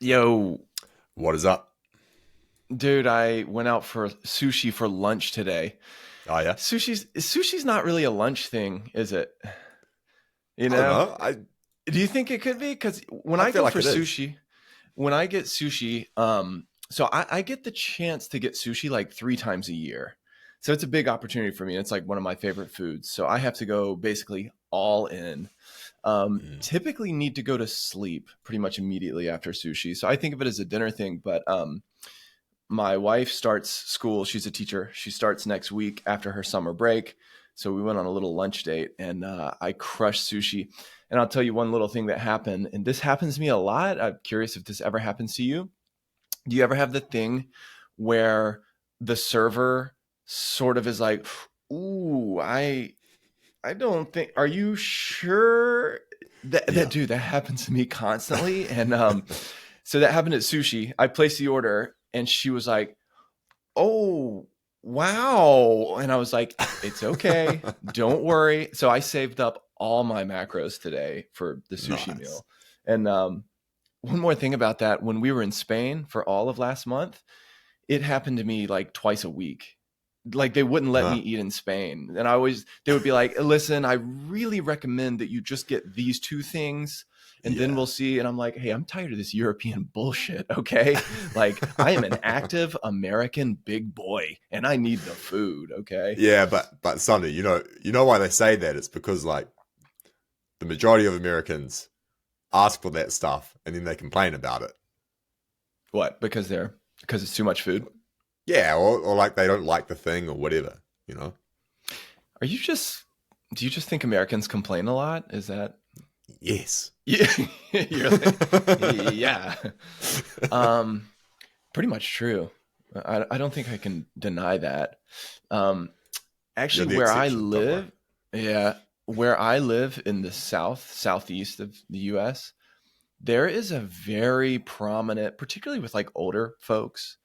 Yo, What is up? dude, I went out for sushi for lunch today. Oh yeah. Sushi's not really a lunch thing, is it? You I don't know? know. Do you think it could be? Because when I I feel go like for it is. sushi, when I get sushi, so I get the chance to get sushi like 3 times a year. So it's a big opportunity for me. It's like one of my favorite foods. So I have to go basically all in. Mm. Typically need to go to sleep pretty much immediately after sushi. So I think of it as a dinner thing, but my wife starts school. She's a teacher. She starts next week after her summer break. So we went on a little lunch date and I crushed sushi. And I'll tell you one little thing that happened. And this happens to me a lot. I'm curious if this ever happens to you. Do you ever have the thing where the server sort of is like, ooh, I don't think, are you sure that Yeah. dude, that happens to me constantly. And so that happened at sushi. I placed the order and she was like, oh, wow. And I was like, it's okay. Don't worry. So I saved up all my macros today for the sushi Nice. meal. And one more thing about that, when we were in Spain for all of last month, it happened to me like twice a week. Like they wouldn't let me Huh. eat in Spain. And they would be like, listen, I really recommend that you just get these two things and then Yeah. we'll see. And I'm like, hey, I'm tired of this European bullshit. Okay. Like I am an active American big boy and I need the food. Okay. Yeah, but Sonny, you know why they say that? It's because like the majority of Americans ask for that stuff and then they complain about it. What? Because it's too much food. Yeah, or like they don't like the thing or whatever, you know? Are you just, do you just think Americans complain a lot? Is that, Yes. yeah, you're like, yeah. Um, Pretty much true. I don't think I can deny that. Um, You're Actually, the where I exception, don't worry. live, yeah, where I live in the southeast of the U.S., there is a very prominent, particularly with like older folks,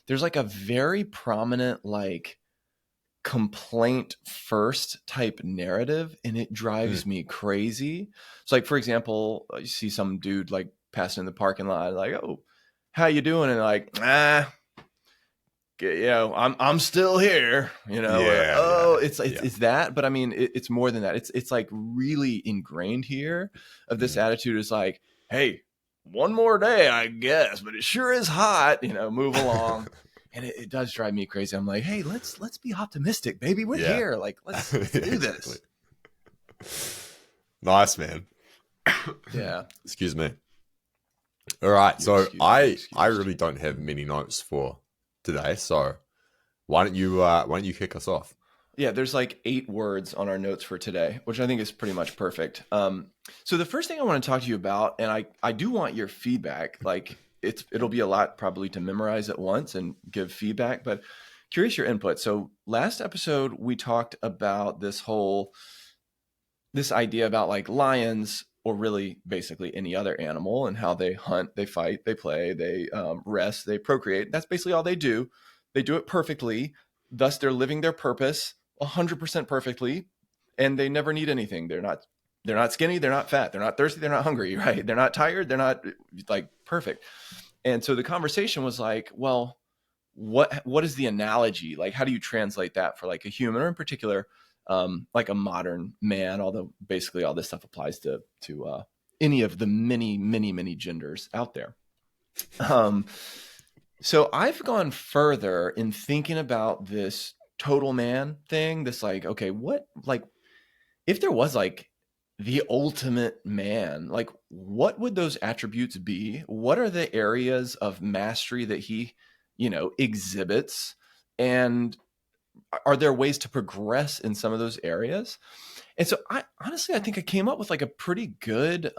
there's like a very prominent like complaint first type narrative, and it drives Mm. me crazy. So, like for example, you see some dude like passing in the parking lot, like, "Oh, how you doing?" And like, I'm still here, or Yeah, yeah, oh, yeah. it's Yeah. it's that, but I mean, it's more than that. It's like really ingrained here. Of this Mm. attitude is like, hey, one more day, I guess, but it sure is hot. Move along, and it does drive me crazy. I'm like, hey, let's be optimistic, baby. We're Yeah. here. Like, let's Yeah, do exactly. this. Nice, man. Yeah, Excuse me. All right, you're so excused. You're I excused. really don't have many notes for today, so why don't you kick us off? Yeah, there's like 8 words on our notes for today, which I think is pretty much perfect. So the first thing I want to talk to you about, and I do want your feedback. Like it'll be a lot probably to memorize at once and give feedback, but curious your input. So last episode we talked about this idea about like lions, or really basically any other animal, and how they hunt, they fight, they play, they rest, they procreate. That's basically all they do. They do it perfectly. Thus, they're living their purpose 100% perfectly, and they never need anything. They're not skinny. They're not fat. They're not thirsty. They're not hungry. Right? They're not tired. They're not like perfect. And so the conversation was like, well, what is the analogy? Like, how do you translate that for like a human, or in particular, like a modern man? Although basically all this stuff applies to any of the many genders out there. Um, so I've gone further in thinking about this total man thing. This like, okay, what like if there was like the ultimate man, like what would those attributes be? What are the areas of mastery that he, exhibits? And are there ways to progress in some of those areas? And so I think I came up with like a pretty good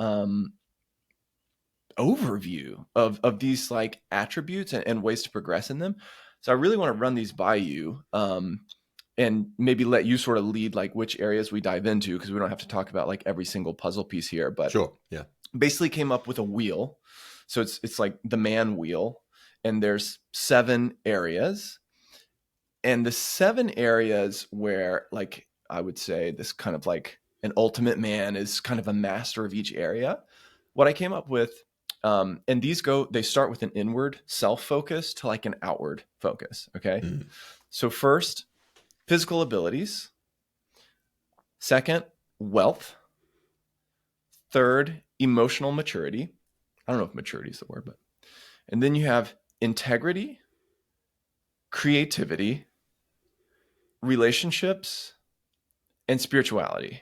overview of these like attributes and ways to progress in them. So I really want to run these by you. And maybe let you sort of lead like which areas we dive into, because we don't have to talk about like every single puzzle piece here, but Sure. Yeah. basically came up with a wheel. So it's like the man wheel, and there's 7 areas, and the 7 areas where like I would say this kind of like an ultimate man is kind of a master of each area. What I came up with And they start with an inward self focus to like an outward focus. Okay. Mm. So first, physical abilities. Second, wealth. Third, emotional maturity. I don't know if maturity is the word, but, and then you have integrity, creativity, relationships, and spirituality.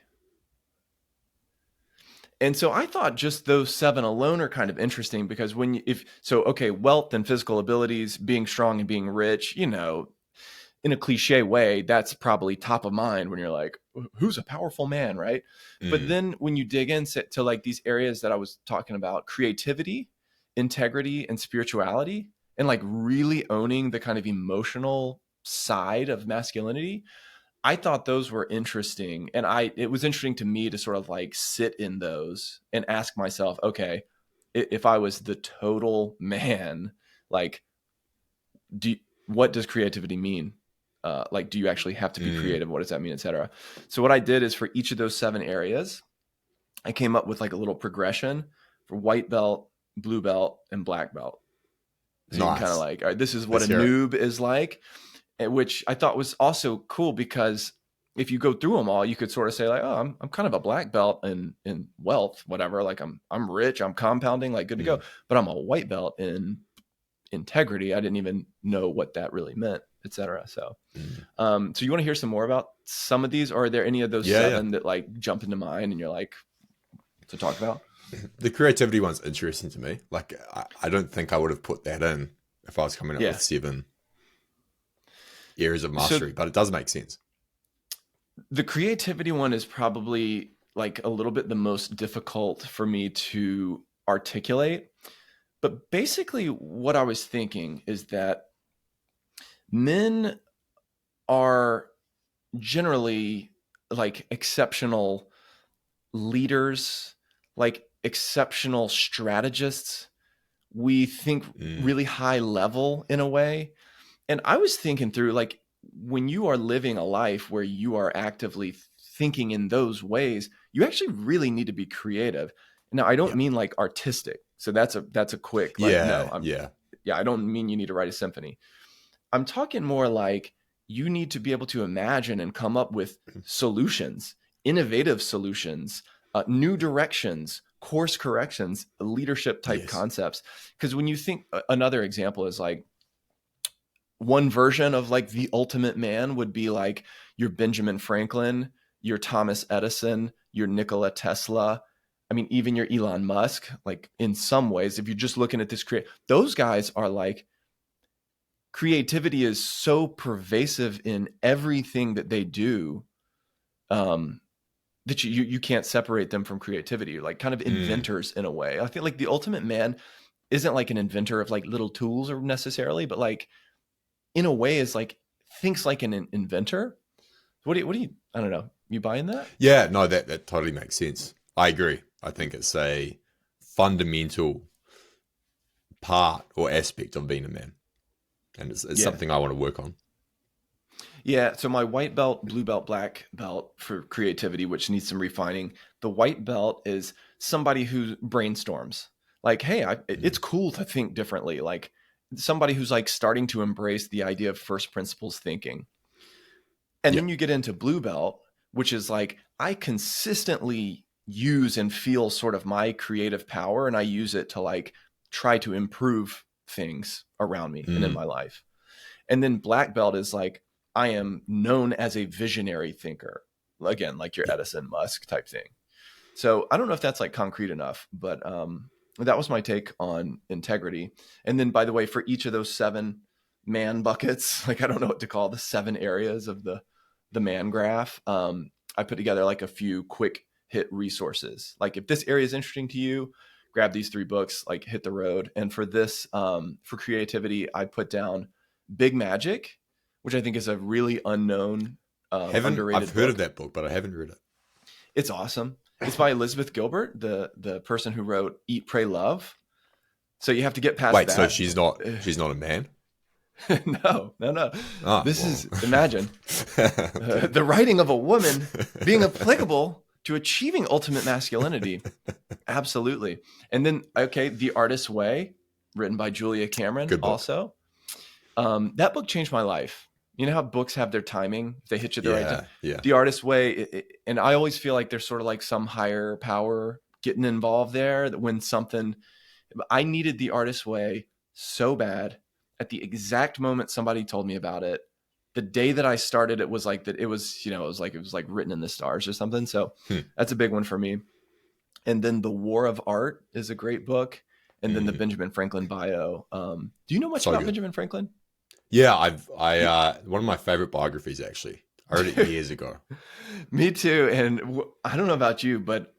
And so I thought just those 7 alone are kind of interesting because wealth and physical abilities, being strong and being rich, in a cliche way, that's probably top of mind when you're like, who's a powerful man, right? But Mm. then when you dig into like these areas that I was talking about, creativity, integrity, and spirituality, and like really owning the kind of emotional side of masculinity, I thought those were interesting. And it was interesting to me to sort of like sit in those and ask myself, okay, if I was the total man, like, what does creativity mean? Like, do you actually have to be Mm. creative? What does that mean, et cetera? So what I did is for each of those 7 areas, I came up with like a little progression for white belt, blue belt, and black belt. So you can kind of Nice. like, all right, this is what Let's a hear it. noob is like, which I thought was also cool because if you go through them all, you could sort of say like, oh, I'm kind of a black belt in wealth, whatever. Like I'm rich, I'm compounding, like good to go. Mm. But I'm a white belt in integrity. I didn't even know what that really meant, et cetera. So, Mm. so you want to hear some more about some of these, or are there any of those Yeah, yeah. 7 that like jump into mind and you're like to talk about? The creativity one's interesting to me. Like, I don't think I would have put that in if I was coming up Yeah. with 7 areas of So mastery, but it does make sense. the creativity one is probably like a little bit the most difficult for me to articulate. But basically, what I was thinking is that men are generally like exceptional leaders, like exceptional strategists. We think Mm. really high level in a way. And I was thinking through like when you are living a life where you are actively thinking in those ways, you actually really need to be creative. Now, I don't Yeah. mean like artistic. So that's a quick like no, Yeah. Yeah. I don't mean you need to write a symphony. I'm talking more like you need to be able to imagine and come up with solutions, innovative solutions, new directions, course corrections, leadership type Yes. concepts. Because when you think another example is like one version of like the ultimate man would be like your Benjamin Franklin, your Thomas Edison, your Nikola Tesla. I mean, even your Elon Musk, like in some ways, if you're just looking at this those guys are like creativity is so pervasive in everything that they do, um, that you can't separate them from creativity. You're like kind of Mm. inventors in a way. I think like the ultimate man isn't like an inventor of like little tools or necessarily, but like in a way is like thinks like an inventor. What do you I don't know. You buying that? Yeah. No, that totally makes sense. I agree. I think it's a fundamental part or aspect of being a man, and it's Yeah. something I want to work on. Yeah, so my white belt, blue belt, black belt for creativity, which needs some refining. The white belt is somebody who brainstorms. Like, hey, it's Mm. cool to think differently. Like somebody who's like starting to embrace the idea of first principles thinking. And Yeah. then you get into blue belt, which is like I consistently use and feel sort of my creative power, and I use it to like try to improve things around me and in Mm. my life. And then black belt is like, I am known as a visionary thinker. Again, like your Yeah. Edison Musk type thing. So I don't know if that's like concrete enough, but that was my take on integrity. And then, by the way, for each of those 7 man buckets, like I don't know what to call the 7 areas of the man graph. I put together like a few quick hit resources. Like if this area is interesting to you, grab these 3 books, like hit the road. And for this, for creativity, I put down Big Magic, which I think is a really unknown, Haven't I've underrated heard of book. that book, but I haven't read it. It's awesome. It's by Elizabeth Gilbert, the person who wrote Eat, Pray, Love. So you have to get past Wait, so that. she's not a man? No, no, no. Ah, This well. is imagine Okay. the writing of a woman being applicable to achieving ultimate masculinity. Absolutely. And then, okay, The Artist's Way, written by Julia Cameron, Good book. also. That book changed my life. You know how books have their timing? If they hit you the right time. Yeah, yeah, The Artist's Way, and I always feel like there's sort of like some higher power getting involved there. That when something, I needed The Artist's Way so bad at the exact moment somebody told me about it. The day that I started, it was like that. It was, it was like written in the stars or something. So that's a big one for me. And then The War of Art is a great book. And then the Benjamin Franklin bio. Do you know much So about good. Benjamin Franklin? Yeah, one of my favorite biographies actually. I read it years ago. Me too. And I don't know about you, but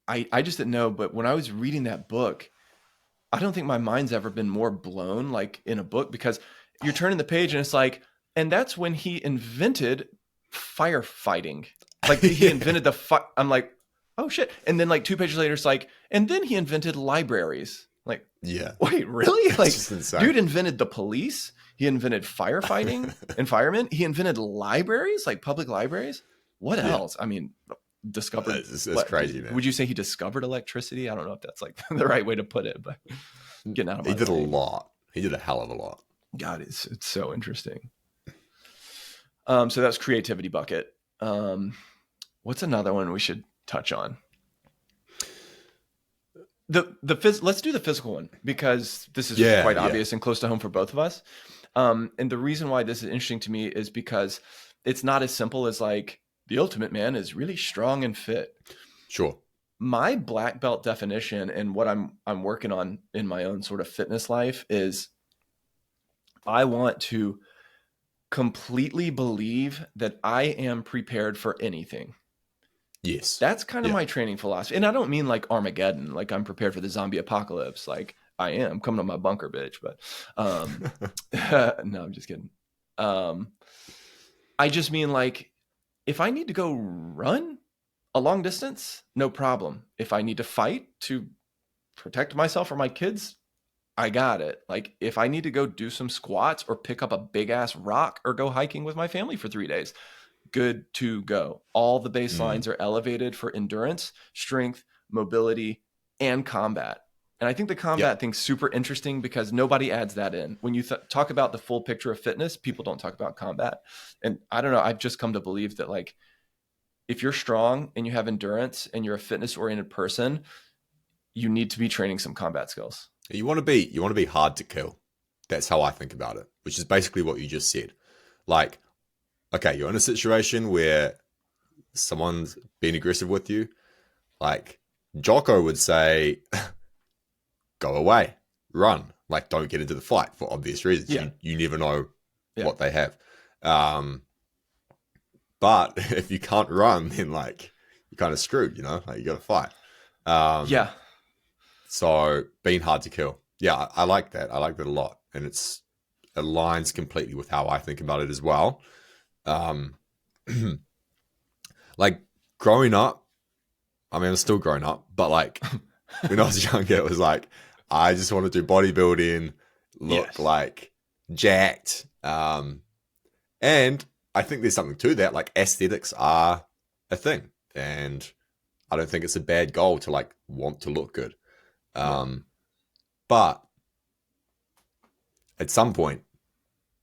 I just didn't know. But when I was reading that book, I don't think my mind's ever been more blown like in a book, because you're turning the page and it's like, and that's when he invented firefighting. Like he invented the I'm like, oh shit. And then like 2 pages later, it's like, and then he invented libraries. Like, Yeah, wait, really? it's Like, just insane. dude invented the police. He invented firefighting and firemen. He invented libraries, like public libraries. What Yeah. else? I mean, discovered. It's crazy, man. Would you say he discovered electricity? I don't know if that's like the right way to put it, but getting out of my He did way. a lot. He did a hell of a lot. God, it's so interesting. So that's creativity bucket. What's another one we should touch on? Let's do the physical one, because this is quite obvious and close to home for both of us. And the reason why this is interesting to me is because it's not as simple as like the ultimate man is really strong and fit. Sure. My black belt definition and what I'm working on in my own sort of fitness life is I want to completely believe that I am prepared for anything. Yes. That's kind of my training philosophy. And I don't mean like Armageddon, like I'm prepared for the zombie apocalypse. Like I am coming to my bunker, bitch. But no, I'm just kidding. I just mean like, if I need to go run a long distance, no problem. If I need to fight to protect myself or my kids, I got it. Like if I need to go do some squats or pick up a big ass rock or go hiking with my family for 3 days, good to go. All the baselines are elevated for endurance, strength, mobility, and combat. And I think the combat thing's super interesting because nobody adds that in. When you talk about the full picture of fitness, people don't talk about combat. And I don't know, I've just come to believe that like, if you're strong and you have endurance and you're a fitness oriented person, you need to be training some combat skills. You want to be hard to kill. That's how I think about it, which is basically what you just said. Like, okay, you're in a situation where someone's being aggressive with you. Like Jocko would say, go away, run. Like, don't get into the fight for obvious reasons. Yeah. You never know what they have. But if you can't run, then like you're kind of screwed, like you got to fight. Yeah. So being hard to kill. Yeah, I like that. I like that a lot. And it aligns completely with how I think about it as well. Like growing up, I mean, I'm still growing up, but like when I was younger, it was like, I just want to do bodybuilding, look like jacked. And I think there's something to that. Like aesthetics are a thing. And I don't think it's a bad goal to like want to look good. But at some point,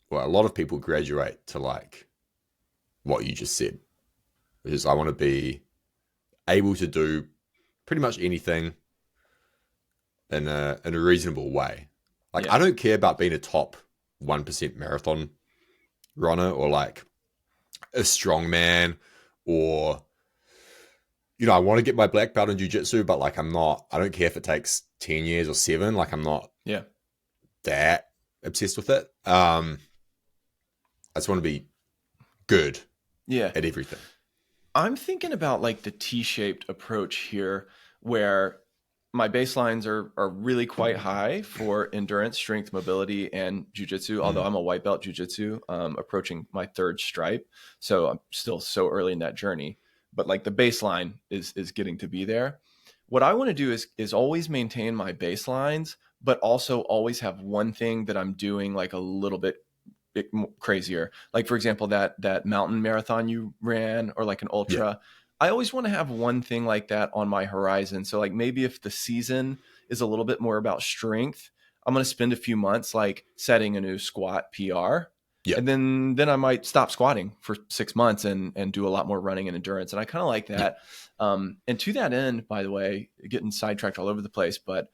well, a lot of people graduate to like what you just said, which is I want to be able to do pretty much anything in a reasonable way. Like I don't care about being a top 1% marathon runner or like a strongman or I want to get my black belt in jiu-jitsu, but like I don't care if it takes 10 years or 7, like I'm not that obsessed with it. I just want to be good at everything. I'm thinking about like the T-shaped approach here where my baselines are really quite high for endurance, strength, mobility, and jiu-jitsu, although I'm a white belt jiu-jitsu, approaching my 3rd stripe. So I'm still so early in that journey. But like the baseline is getting to be there. What I want to do is always maintain my baselines, but also always have one thing that I'm doing like a little bit crazier. Like for example, that mountain marathon you ran or like an ultra. I always want to have one thing like that on my horizon. So like maybe if the season is a little bit more about strength, I'm going to spend a few months like setting a new squat PR. Yeah. And then I might stop squatting for 6 months and do a lot more running and endurance. And I kind of like Yeah. that. And to that end, by the way, getting sidetracked all over the place, but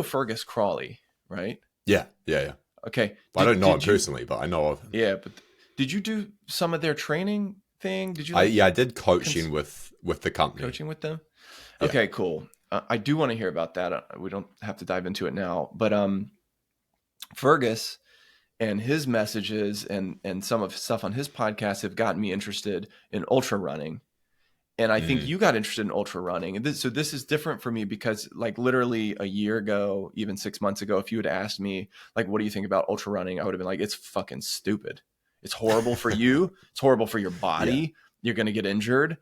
Fergus Crawley, right? Yeah. Yeah. Yeah. Okay. I don't know him Did you? personally, but I know of him. Yeah, but did you do some of their training thing? Did you like I did coaching with the company. coaching with them? Yeah. Okay, cool. I do want to hear about that. We don't have to dive into it now, but Fergus and his messages and some of his stuff on his podcast have gotten me interested in ultra running. And I think you got interested in ultra running. And so this is different for me because like literally a year ago, even 6 months ago, if you had asked me like, what do you think about ultra running? I would have been like, it's fucking stupid. It's horrible for you. It's horrible for your body. Yeah. You're going to get injured.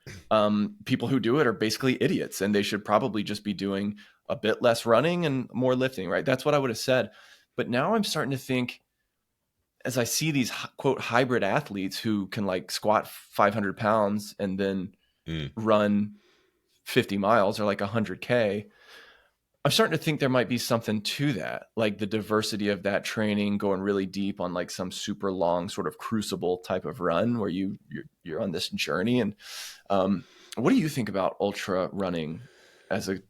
People who do it are basically idiots and they should probably just be doing a bit less running and more lifting, right? That's what I would have said. But now I'm starting to think, as I see these quote hybrid athletes who can like squat 500 pounds and then run 50 miles or like 100K, I'm starting to think there might be something to that, like the diversity of that training going really deep on like some super long sort of crucible type of run where you're on this journey. And what do you think about ultra running as a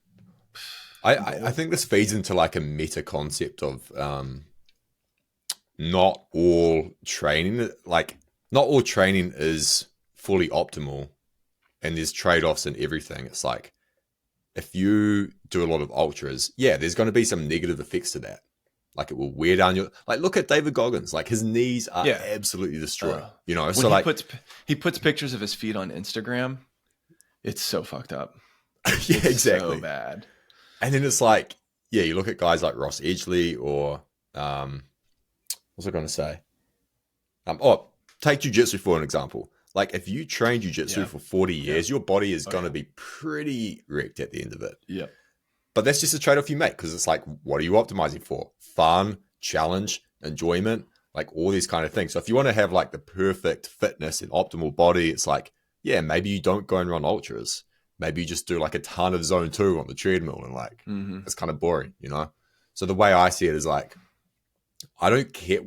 I think this feeds into like a meta concept of not all training is fully optimal, and there's trade-offs in everything. It's like if you do a lot of ultras, yeah, there's going to be some negative effects to that. Like it will wear down your, like look at David Goggins, like his knees are absolutely destroyed, so when like he puts pictures of his feet on Instagram, it's so fucked up. yeah, It's exactly. so bad. And then it's like, yeah, you look at guys like Ross Edgley or what's I going to say? Take jiu-jitsu for an example. Like if you train jiu-jitsu for 40 years, your body is going to be pretty wrecked at the end of it. Yeah. But that's just a trade-off you make because it's like, what are you optimizing for? Fun, challenge, enjoyment, like all these kind of things. So if you want to have like the perfect fitness and optimal body, it's like, yeah, maybe you don't go and run ultras. Maybe you just do like a ton of zone 2 on the treadmill and like, it's kind of boring, So the way I see it is like, I don't care.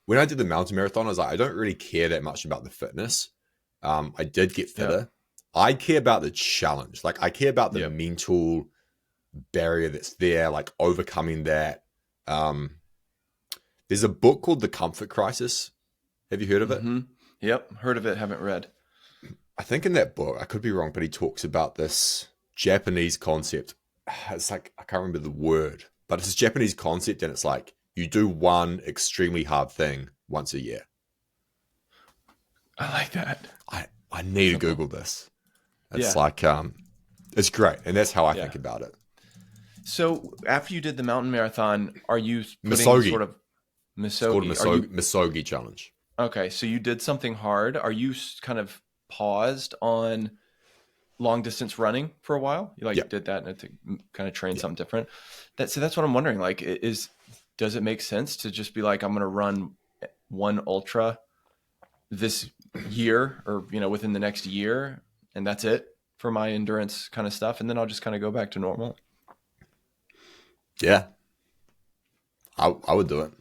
When I did the mountain marathon, I was like, I don't really care that much about the fitness. I did get fitter. Yeah. I care about the challenge. Like I care about the mental barrier that's there, like overcoming that. There's a book called The Comfort Crisis. Have you heard of it? Yep. Heard of it. Haven't read. I think in that book, I could be wrong, but he talks about this Japanese concept. It's like, I can't remember the word, but it's this Japanese concept. And it's like, you do one extremely hard thing once a year. I like that. I need to Google this. It's like, it's great. And that's how I think about it. So after you did the mountain marathon, are you putting Misogi. sort of Misogi? It's called Misogi challenge. Okay. So you did something hard. Are you kind of paused on long distance running for a while? You did that and to kind of train something different. So that's what I'm wondering. Like, does it make sense to just be like, I'm going to run one ultra this year or, within the next year, and that's it for my endurance kind of stuff. And then I'll just kind of go back to normal. Yeah. I would do it.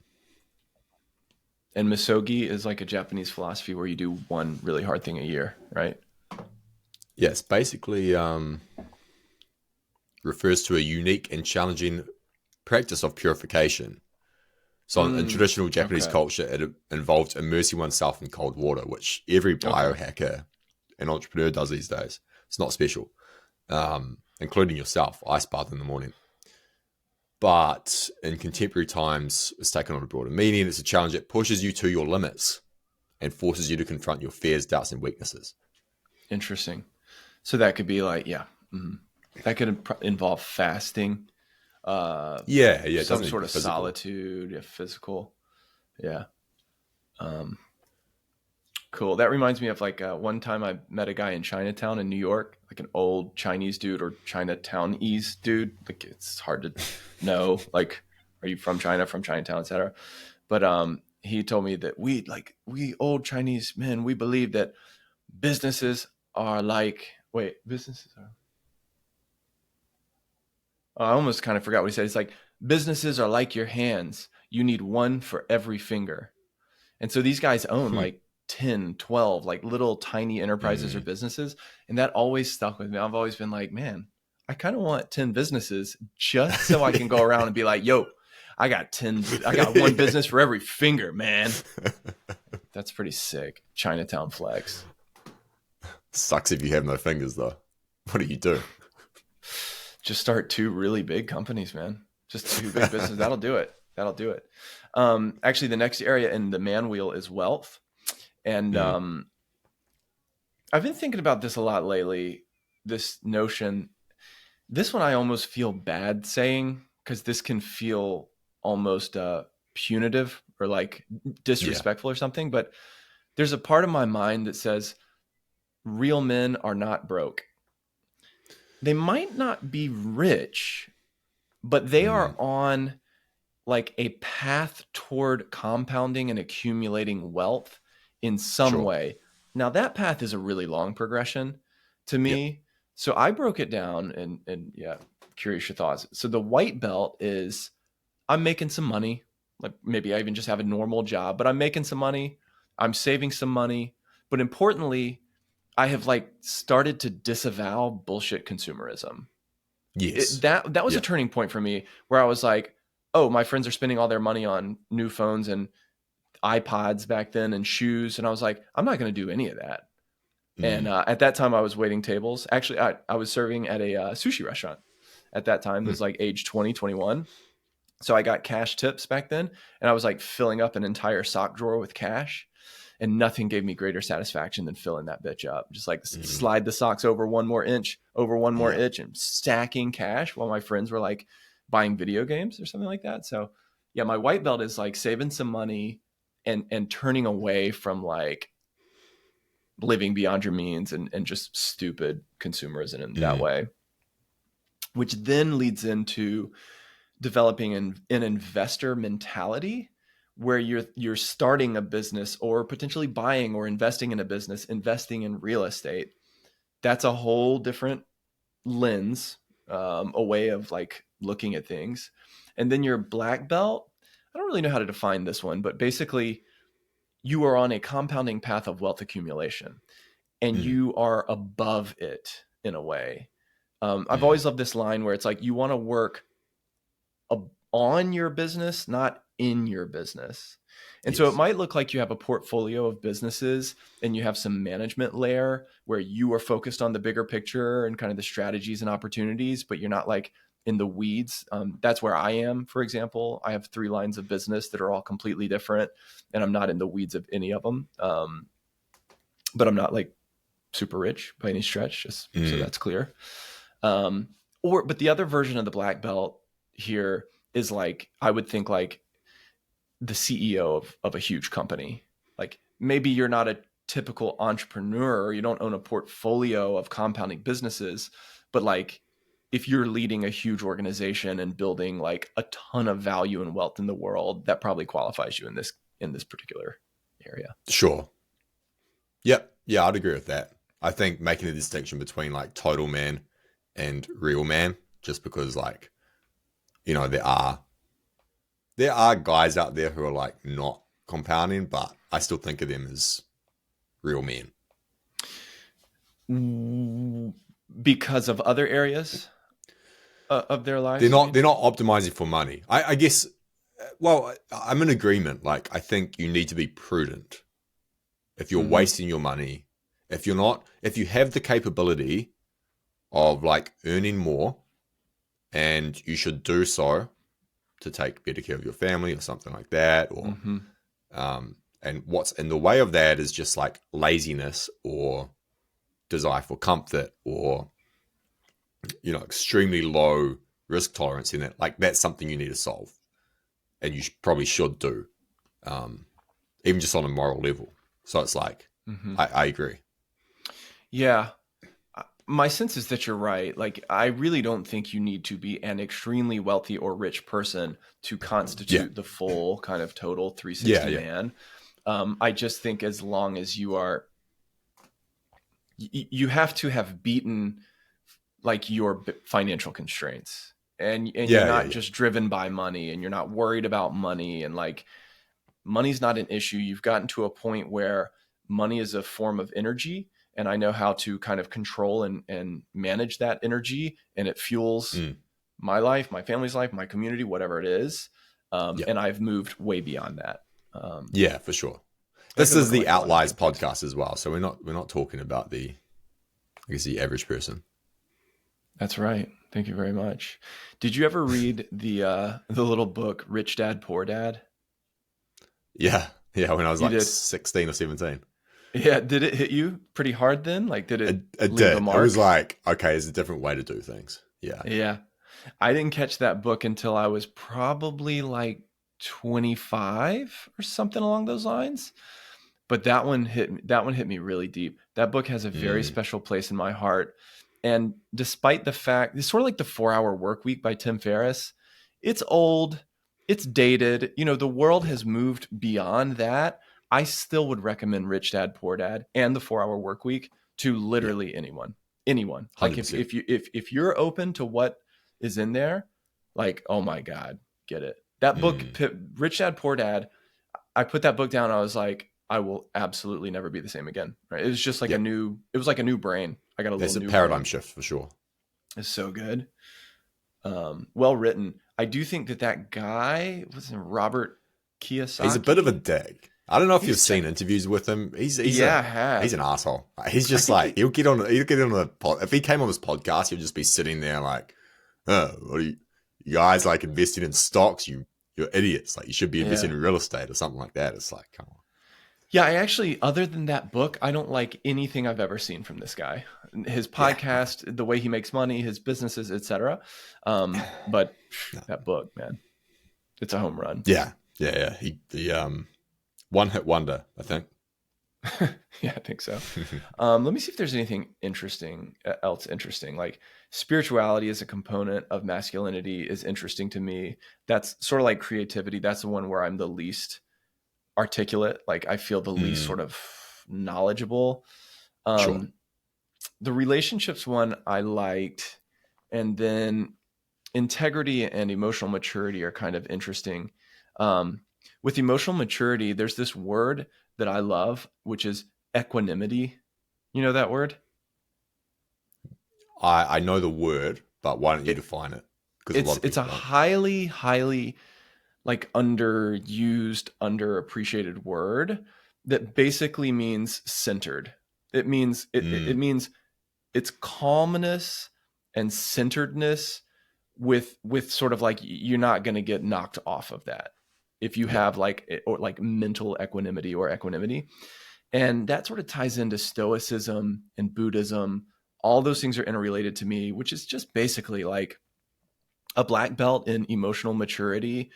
And Misogi is like a Japanese philosophy where you do one really hard thing a year, right? Yes, basically refers to a unique and challenging practice of purification. So in traditional Japanese culture, it involved immersing oneself in cold water, which every biohacker and entrepreneur does these days. It's not special, including yourself. Ice bath in the morning. But in contemporary times, it's taken on a broader meaning. It's a challenge that pushes you to your limits and forces you to confront your fears, doubts, and weaknesses. Interesting. So that could be like, that could involve fasting. Some sort of solitude, physical. Yeah. Cool. That reminds me of like one time I met a guy in Chinatown in New York, like an old Chinese dude or Chinatown-ese dude. Like it's hard to know, like, are you from China, from Chinatown, et cetera. But he told me that we old Chinese men, we believe that businesses are like wait, businesses are. Oh, I almost kind of forgot what he said. It's like businesses are like your hands. You need one for every finger. And so these guys own Hmm. like 10, 12, like little tiny enterprises or Mm. businesses. And that always stuck with me. I've always been like, man, I kind of want 10 businesses just so I can go around and be like, yo, I got one Yeah. business for every finger, man. That's pretty sick. Chinatown flex. Sucks if you have no fingers, though. What do you do? Just start two really big companies, man. Just two big businesses. That'll do it. That'll do it. Actually, the next area in the man wheel is wealth. And Mm. I've been thinking about this a lot lately. This notion, this one I almost feel bad saying because this can feel almost punitive or like Yeah. disrespectful or something. But there's a part of my mind that says real men are not broke. They might not be rich, but they are Mm. on like a path toward compounding and accumulating wealth in some Sure. way. Now that path is a really long progression to Yep. me. So I broke it down and yeah, curious your thoughts. So the white belt is I'm making some money. Like maybe I even just have a normal job, but I'm making some money. I'm saving some money. But importantly, I have like started to disavow bullshit consumerism. Yes. That was a Yeah. turning point for me where I was like, oh, my friends are spending all their money on new phones and iPods back then and shoes, and I was like, I'm not going to do any of that. And Mm. at that time, I was waiting tables. Actually, I was serving at a sushi restaurant at that time. It Mm. was like age 20, 21. So I got cash tips back then, and I was like filling up an entire sock drawer with cash. And nothing gave me greater satisfaction than filling that bitch up. Just like Mm. slide the socks over one more inch, over one more Yeah. inch, and stacking cash while my friends were like buying video games or something like that. So yeah, my white belt is like saving some money and turning away from like living beyond your means and just stupid consumerism in that Mm. way, which then leads into developing an investor mentality where you're starting a business or potentially buying or investing in a business, investing in real estate. That's a whole different lens, a way of like looking at things. And then your black belt, I don't really know how to define this one, but basically you are on a compounding path of wealth accumulation and Mm. you are above it in a way. I've Mm. always loved this line where it's like you want to work on your business, not in your business. And so it Yes. might look like you have a portfolio of businesses and you have some management layer where you are focused on the bigger picture and kind of the strategies and opportunities, but you're not like in the weeds. That's where I am, for example. I have 3 lines of business that are all completely different, and I'm not in the weeds of any of them. But I'm not like super rich by any stretch, just so Mm. that's clear. Um, but the other version of the black belt here is like, I would think like the CEO of a huge company. Like maybe you're not a typical entrepreneur, or you don't own a portfolio of compounding businesses, but like if you're leading a huge organization and building like a ton of value and wealth in the world, that probably qualifies you in this particular area. Sure. Yep. Yeah, I'd agree with that. I think making a distinction between like total man and real man, just because like, there are guys out there who are like not compounding, but I still think of them as real men. Because of other areas of their They're lives, you not mean? they're not optimizing for money. I guess. Well, I'm in agreement. Like I think you need to be prudent. If you're Mm-hmm. wasting your money, if you have the capability of like earning more, and you should do so to take better care of your family or something like that, or Mm-hmm. and what's in the way of that is just like laziness or desire for comfort or extremely low risk tolerance in it. Like that's something you need to solve, and you probably should do, um, even just on a moral level. So it's like Mm-hmm. I agree. Yeah. My sense is that you're right. Like, I really don't think you need to be an extremely wealthy or rich person to Yeah, constitute the full kind of total yeah, 360 yeah. man. I just think as long as you are you have to have beaten like your financial constraints, and you're Yeah, yeah, not yeah, just driven by money, and you're not worried about money, and like money's not an issue. You've gotten to a point where money is a form of energy, and I know how to kind of control and manage that energy, and it fuels mm, my life, my family's life, my community, whatever it is. yeah, And I've moved way beyond that. yeah, for sure. I've This been is looking the like a lot of Outliers different things. podcast as well, so we're not talking about I guess the average person. That's right. Thank you very much. Did you ever read the little book Rich Dad Poor Dad? Yeah, yeah. When I was You like did. 16 or 17, Yeah. Did it hit you pretty hard then? Like, did it it leave a did. It was mark? like, okay, there's a different way to do things. Yeah. Yeah. I didn't catch that book until I was probably like 25 or something along those lines. But that one hit me really deep. That book has a very Mm, special place in my heart. And despite the fact it's sort of like the 4 Hour Work Week by Tim Ferriss, it's old, it's dated. You know, the world yeah. has moved beyond that. I still would recommend Rich Dad Poor Dad and the 4 Hour Work Week to Yeah. literally anyone. Anyone. Like 100%. if you're open to what is in there, like, oh my God, get it. That book, Mm, Rich Dad Poor Dad, I put that book down. I was like, I will absolutely never be the same again. Right? It was just like yeah. it was like a new brain. I got a little There's a new paradigm brain. shift for sure. It's so good. Well written. I do think that guy was Robert He's a bit of a Kiyosaki. dick. I don't know if you've He's seen interviews with him. yeah, I He's have. an asshole. He's I just think like he he'll get on the pod. If he came on this podcast, he'll just be sitting there like, oh, what are you guys like investing in stocks? You're idiots. Like you should be investing yeah. in real estate or something like that. It's like, come on. Yeah, I actually, other than that book, I don't like anything I've ever seen from this guy. His Yeah, podcast, the way he makes money, his businesses, etc. But no. that book, man, it's a home run. Yeah, yeah, yeah. The one hit wonder, I think. Yeah, I think so. Let me see if there's anything interesting else interesting. Like spirituality as a component of masculinity is interesting to me. That's sort of like creativity. That's the one where I'm the least articulate. Like I feel the least Mm, sort of knowledgeable. sure. Um, the relationships one I liked, and then integrity and emotional maturity are kind of interesting. Um, with emotional maturity, there's this word that I love, which is equanimity. You know that word? I know the word, but why don't you It, define it? Because a lot of it's a people don't. highly like underused, underappreciated word that basically means centered. It Mm, means it's calmness and centeredness with sort of like you're not going to get knocked off of that if you yeah. have like or like mental equanimity or equanimity. And that sort of ties into stoicism and Buddhism. All those things are interrelated to me, which is just basically like a black belt in emotional maturity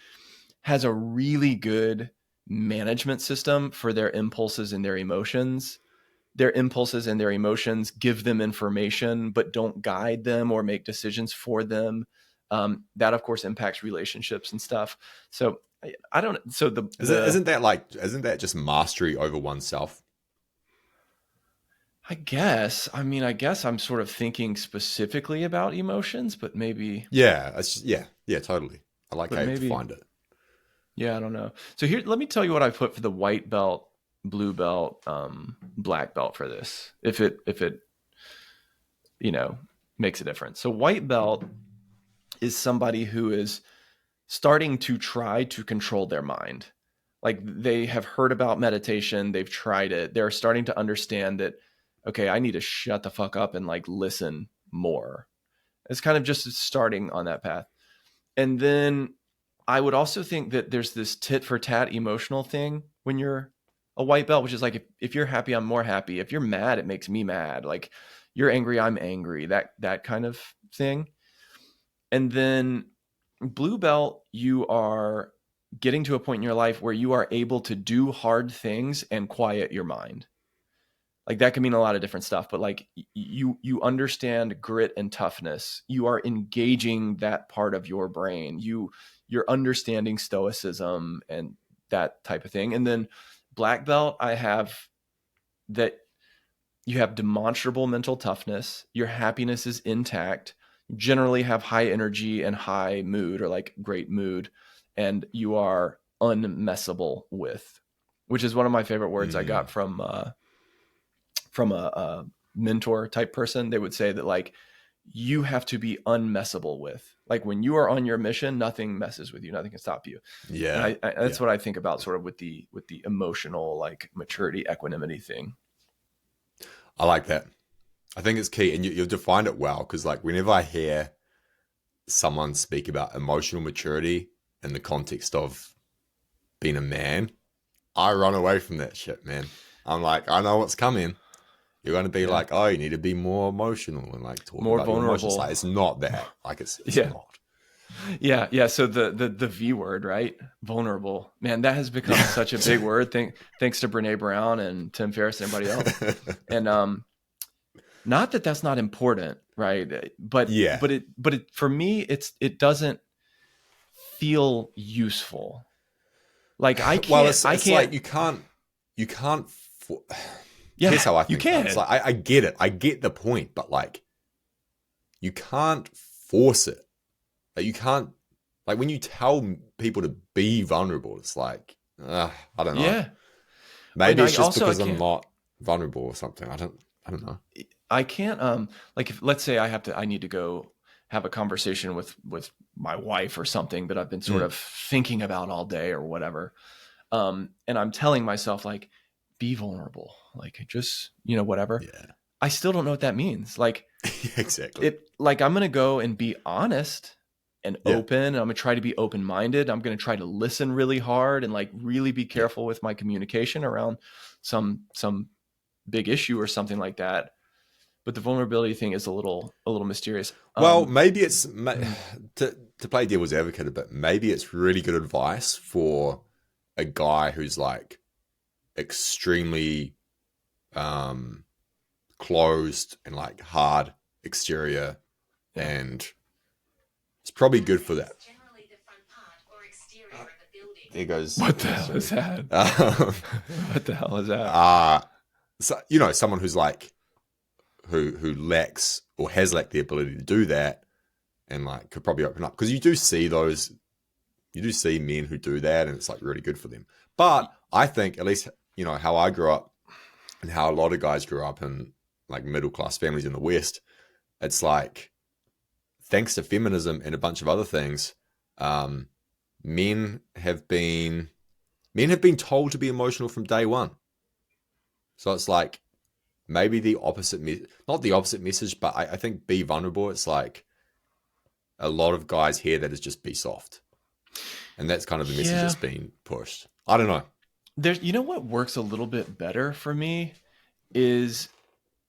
has a really good management system for their impulses and their emotions. Their impulses and their emotions give them information, but don't guide them or make decisions for them. That, of course, impacts relationships and stuff. So I don't. So Isn't that just mastery over oneself? I guess. I mean, I guess I'm sort of thinking specifically about emotions, Yeah, yeah, yeah, totally. I like but how you've maybe, defined it. yeah, I don't know. So here, let me tell you what I put for the white belt, blue belt, black belt for this. If it you know makes a difference. So white belt is somebody who is starting to try to control their mind. Like they have heard about meditation, they've tried it. They're starting to understand that, okay, I need to shut the fuck up and like listen more. It's kind of just starting on that path. And then I would also think that there's this tit for tat emotional thing when you're a white belt, which is like if you're happy, I'm more happy. If you're mad, it makes me mad. Like you're angry, I'm angry. That kind of thing. And then blue belt, you are getting to a point in your life where you are able to do hard things and quiet your mind. Like that can mean a lot of different stuff, but like you understand grit and toughness. You are engaging that part of your brain. You're understanding stoicism and that type of thing. And then black belt, I have that you have demonstrable mental toughness, your happiness is intact, you generally have high energy and high mood, or like great mood, and you are unmessable with, which is one of my favorite words I got from a mentor type person. They would say that like you have to be unmessable with, like when you are on your mission, nothing messes with you, nothing can stop you. And Yeah. that's what I think about sort of with the emotional like maturity, equanimity thing. I like that. I think it's key, and you've defined it well, because like whenever I hear someone speak about emotional maturity in the context of being a man, I run away from that shit, man. I'm like, I know what's coming. You're going to be Yeah. like, oh, you need to be more emotional and like talk More about your emotions. vulnerable. Like, it's not that. Like, it's Yeah. not. Yeah. So the V word, right? Vulnerable, man, that has become such a big word. Thanks to Brene Brown and Tim Ferriss and everybody else. And, not that that's not important, right? Yeah. But it for me, it doesn't feel useful. Like Well, I it's like can't. you can't. Yeah, Here's how I you think about it. It's can. like I get it. I get the point, but like you can't force it. Like you can't, like when you tell people to be vulnerable, it's like I don't know. Yeah. And Maybe I it's just also I because I'm can't. not vulnerable or something. I don't know. I can't like if let's say I need to go have a conversation with my wife or something that I've been sort Mm, of thinking about all day or whatever. And I'm telling myself like be vulnerable, like just, whatever. yeah. I still don't know what that means. Like Exactly. I'm going to go and be honest and Yeah. open. And I'm going to try to be open-minded. I'm going to try to listen really hard and like really be Yeah. careful with my communication around some big issue or something like that. But the vulnerability thing is a little mysterious. Well, maybe it's Mm, to play devil's advocate a bit. Maybe it's really good advice for a guy who's like extremely um closed and like hard exterior, yeah. and it's probably good for that. There goes. What the hell is Sorry. that? Um, What the hell is that? so someone who's like who lacks or has lacked the ability to do that, and like could probably open up, because you do see men who do that, and it's like really good for them. But I think, at least how I grew up and how a lot of guys grew up in like middle class families in the West, it's like thanks to feminism and a bunch of other things, um, men have been told to be emotional from day one. So it's like maybe the opposite, not the opposite message, but I think be vulnerable. It's like a lot of guys hear that as just be soft, and that's kind of the message Yeah. that's being pushed. I don't know. There's, what works a little bit better for me is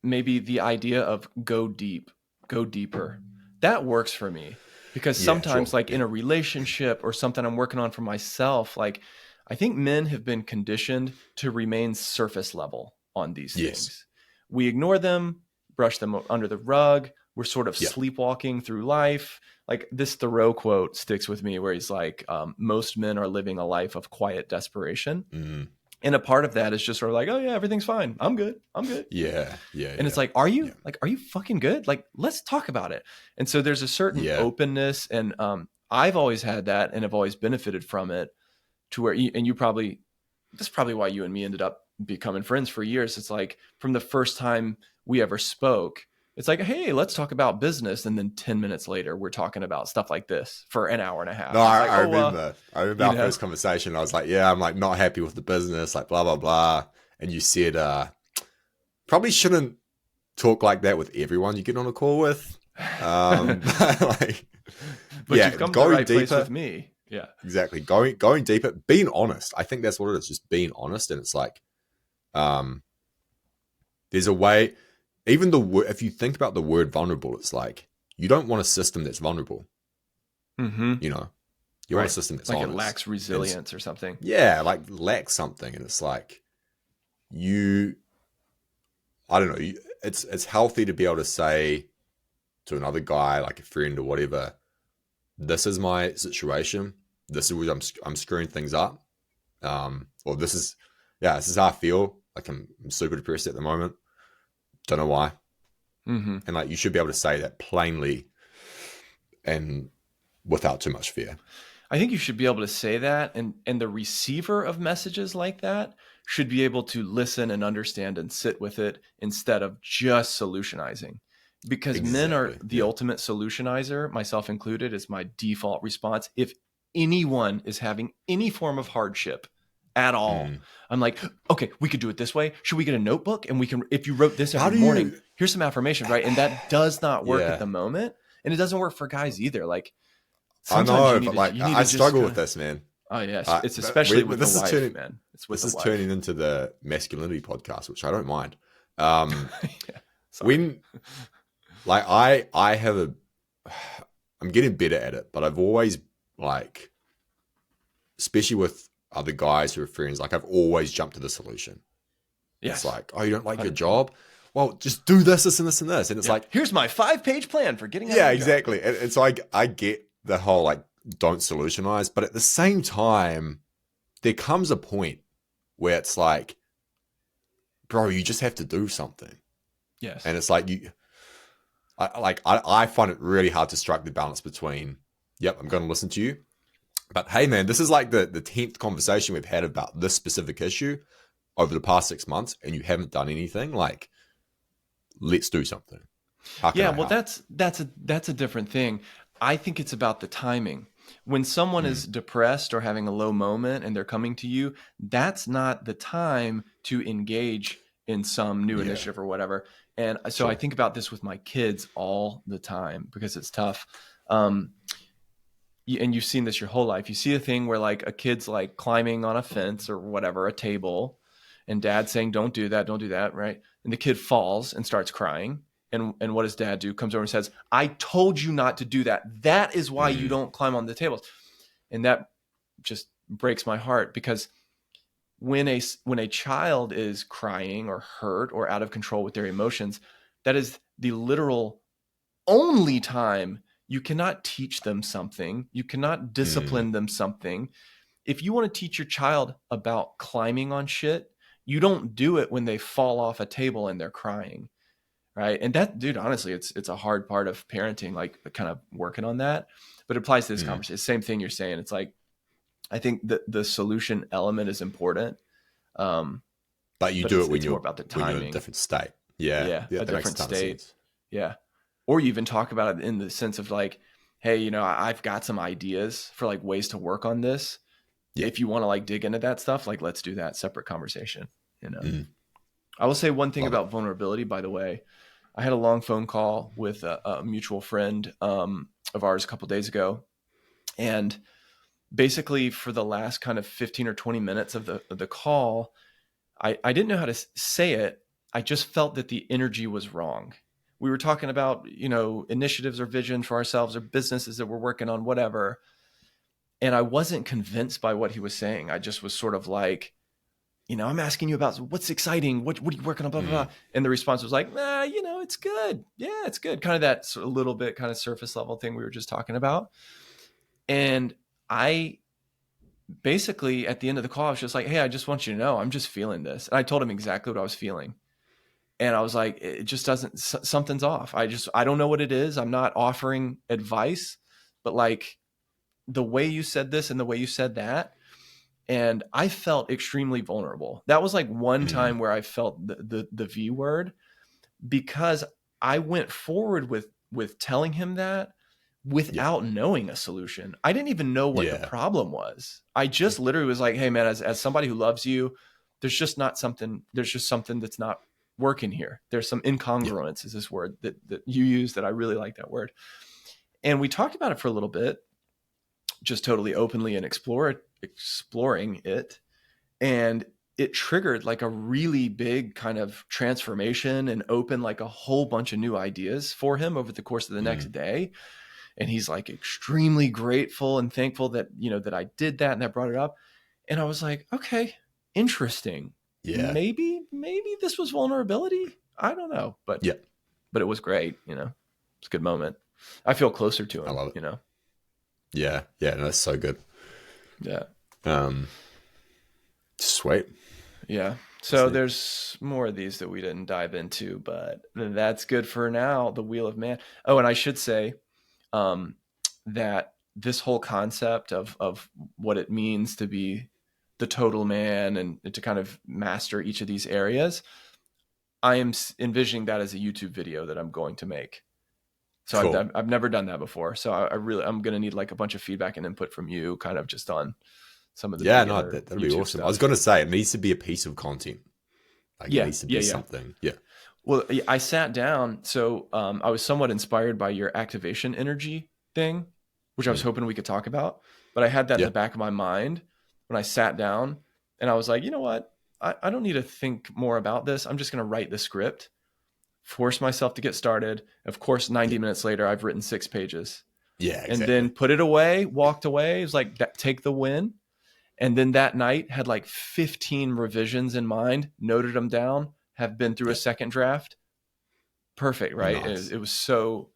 maybe the idea of go deep, go deeper. That works for me because Yeah, sometimes sure. like in Yeah. a relationship or something I'm working on for myself, like I think men have been conditioned to remain surface level on these Yes. things. We ignore them, brush them under the rug. We're sort of Yeah. sleepwalking through life. Like this Thoreau quote sticks with me where he's like, most men are living a life of quiet desperation. Mm. And a part of that is just sort of like, oh yeah, everything's fine. I'm good. I'm good. Yeah. Yeah. And Yeah. it's like, Yeah. are you fucking good? Like, let's talk about it. And so there's a certain Yeah. openness, and I've always had that, and have always benefited from it. To where, you probably, that's probably why you and me ended up becoming friends for years. It's like from the first time we ever spoke, it's like, hey, let's talk about business, and then 10 minutes later, we're talking about stuff like this for an hour and a No, half. And it's like, I oh, remember. I remember you our know, first conversation. I was like, "Yeah, I'm like not happy with the business, like blah blah blah." And you said, "Probably shouldn't talk like that with everyone you get on a call with." Like, but yeah, you've come to the going right place with deeper. me. Yeah. Exactly, going deeper, being honest. I think that's what it is. Just being honest, and it's like, um, there's a way. Even if you think about the word vulnerable, it's like you don't want a system that's vulnerable. Mm-hmm. You know, you want a Right. system that's Like it honest. lacks And resilience or something. yeah, like lacks something, and it's like you. I don't know. It's healthy to be able to say to another guy, like a friend or whatever, this is my situation. This is where I'm screwing things up. Or this is how I feel. Like I'm super depressed at the moment. Don't know why. Mm-hmm. And like, you should be able to say that plainly and without too much fear. I think you should be able to say that, and the receiver of messages like that should be able to listen and understand and sit with it instead of just solutionizing. Because men are Exactly. the Yeah. ultimate solutionizer, myself included, is my default response. If anyone is having any form of hardship at all, Mm. I'm like, okay, we could do it this way. Should we get a notebook? And we can, if you wrote this How every do morning, you? here's some affirmations, right? And that does not work at Yeah, the moment. And it doesn't work for guys either. Like, I sometimes know, but like, you need I to just struggle kind with of, this, man. oh yes, it's But especially with the this is wife, turning. man. It's with This the is turning wife. into the masculinity podcast, which I don't mind. Um, Yeah, sorry. when like I have a, I'm getting better at it, but I've always like, especially with other guys who are friends, like I've always jumped to the solution. It's Yes, like, oh, you don't like your 100%. job? Well, just do this, this, and this, and this. And it's Yeah, like, here's my 5-page plan for getting out of yeah, your job. exactly. And so I get the whole like, don't solutionize, but at the same time, there comes a point where it's like, bro, you just have to do something. Yes. And it's like, I find it really hard to strike the balance between, yep, I'm going to listen to you. But hey, man, this is like the 10th conversation we've had about this specific issue over the past 6 months, and you haven't done anything. Like, let's do something. How can Yeah, I well, help? that's a different thing. I think it's about the timing. When someone Mm, is depressed or having a low moment and they're coming to you, that's not the time to engage in some new yeah, initiative or whatever. And so I sure. think about this with my kids all the time because it's tough. Um, and you've seen this your whole life. You see a thing where like a kid's like climbing on a fence or whatever, a table, and dad's saying, don't do that, right? And the kid falls and starts crying. And what does dad do? Comes over and says, I told you not to do that. That is why you Mm, don't climb on the tables. And that just breaks my heart because when a child is crying or hurt or out of control with their emotions, that is the literal only time you cannot teach them something. You cannot mm, discipline them something. If you want to teach your child about climbing on shit, you don't do it when they fall off a table and they're crying, right? And that, dude, honestly, it's a hard part of parenting, like kind of working on that. But it applies to this mm. conversation. Same thing you're saying. It's like I think the solution element is important, um, But you but do it it's more about the when you're in a timing. different state. Yeah, Yeah, yeah, a that makes a different ton of state. sense. Yeah. Or you even talk about it in the sense of like, hey, I've got some ideas for like ways to work on this. Yeah. If you want to like dig into that stuff, like let's do that separate conversation. Mm, I will say one thing love it. about vulnerability, by the way. I had a long phone call with a mutual friend of ours a couple of days ago. And basically for the last kind of 15 or 20 minutes of the call, I didn't know how to say it. I just felt that the energy was wrong. We were talking about, initiatives or vision for ourselves or businesses that we're working on, whatever. And I wasn't convinced by what he was saying. I just was sort of like, I'm asking you about what's exciting. What are you working on? Blah, blah, Mm, blah. And the response was like, nah, it's good. Yeah, it's good. Kind of that sort of little bit kind of surface level thing we were just talking about. And I basically at the end of the call, I was just like, hey, I just want you to know, I'm just feeling this. And I told him exactly what I was feeling. And I was like, it just doesn't, something's off. I don't know what it is. I'm not offering advice, but like the way you said this and the way you said that, and I felt extremely vulnerable. That was like one mm. time where I felt the V word because I went forward with telling him that Yeah, without knowing a solution. I didn't even know what the yeah, problem was. I just literally was like, hey man, as somebody who loves you, there's just something that's not working here. There's some yeah. incongruence is this word that you use that I really like that word. And we talked about it for a little bit, just totally openly and exploring it. And it triggered like a really big kind of transformation and opened like a whole bunch of new ideas for him over the course of the next Mm, day. And he's like extremely grateful and thankful that that I did that and that brought it up. And I was like, okay, interesting. yeah, Maybe this was vulnerability. I don't know, yeah. but it was great. It's a good moment. I feel closer to I him, love it. you know. Yeah, yeah. No, that's so good. Yeah. Um, Sweet. Yeah. That's So neat. there's more of these that we didn't dive into, but that's good for now. The Wheel of Man. Oh, and I should say um, that this whole concept of what it means to be the total man and to kind of master each of these areas, I am envisioning that as a YouTube video that I'm going to make. So Cool. I've never done that before. So I'm going to need like a bunch of feedback and input from you, kind of just on some of the Yeah, no, beginner that'd be YouTube awesome. I was stuff. going to say it needs to be a piece of content. Like it Yeah, needs to yeah, be yeah. something. Yeah. Well, I sat down, so I was somewhat inspired by your activation energy thing, which I was Mm. hoping we could talk about. But I had that in Yeah. the back of my mind when I sat down, and I was like, you know what? I don't need to think more about this. I'm just going to write the script, force myself to get started. Of course, Yeah. 90 minutes later, I've written 6 pages, Yeah, and exactly. then put it away, walked away. It was like, take the win. And then that night had like 15 revisions in mind, noted them down, have been through a Yeah. second draft. Perfect, Oh, right? nice. It was so,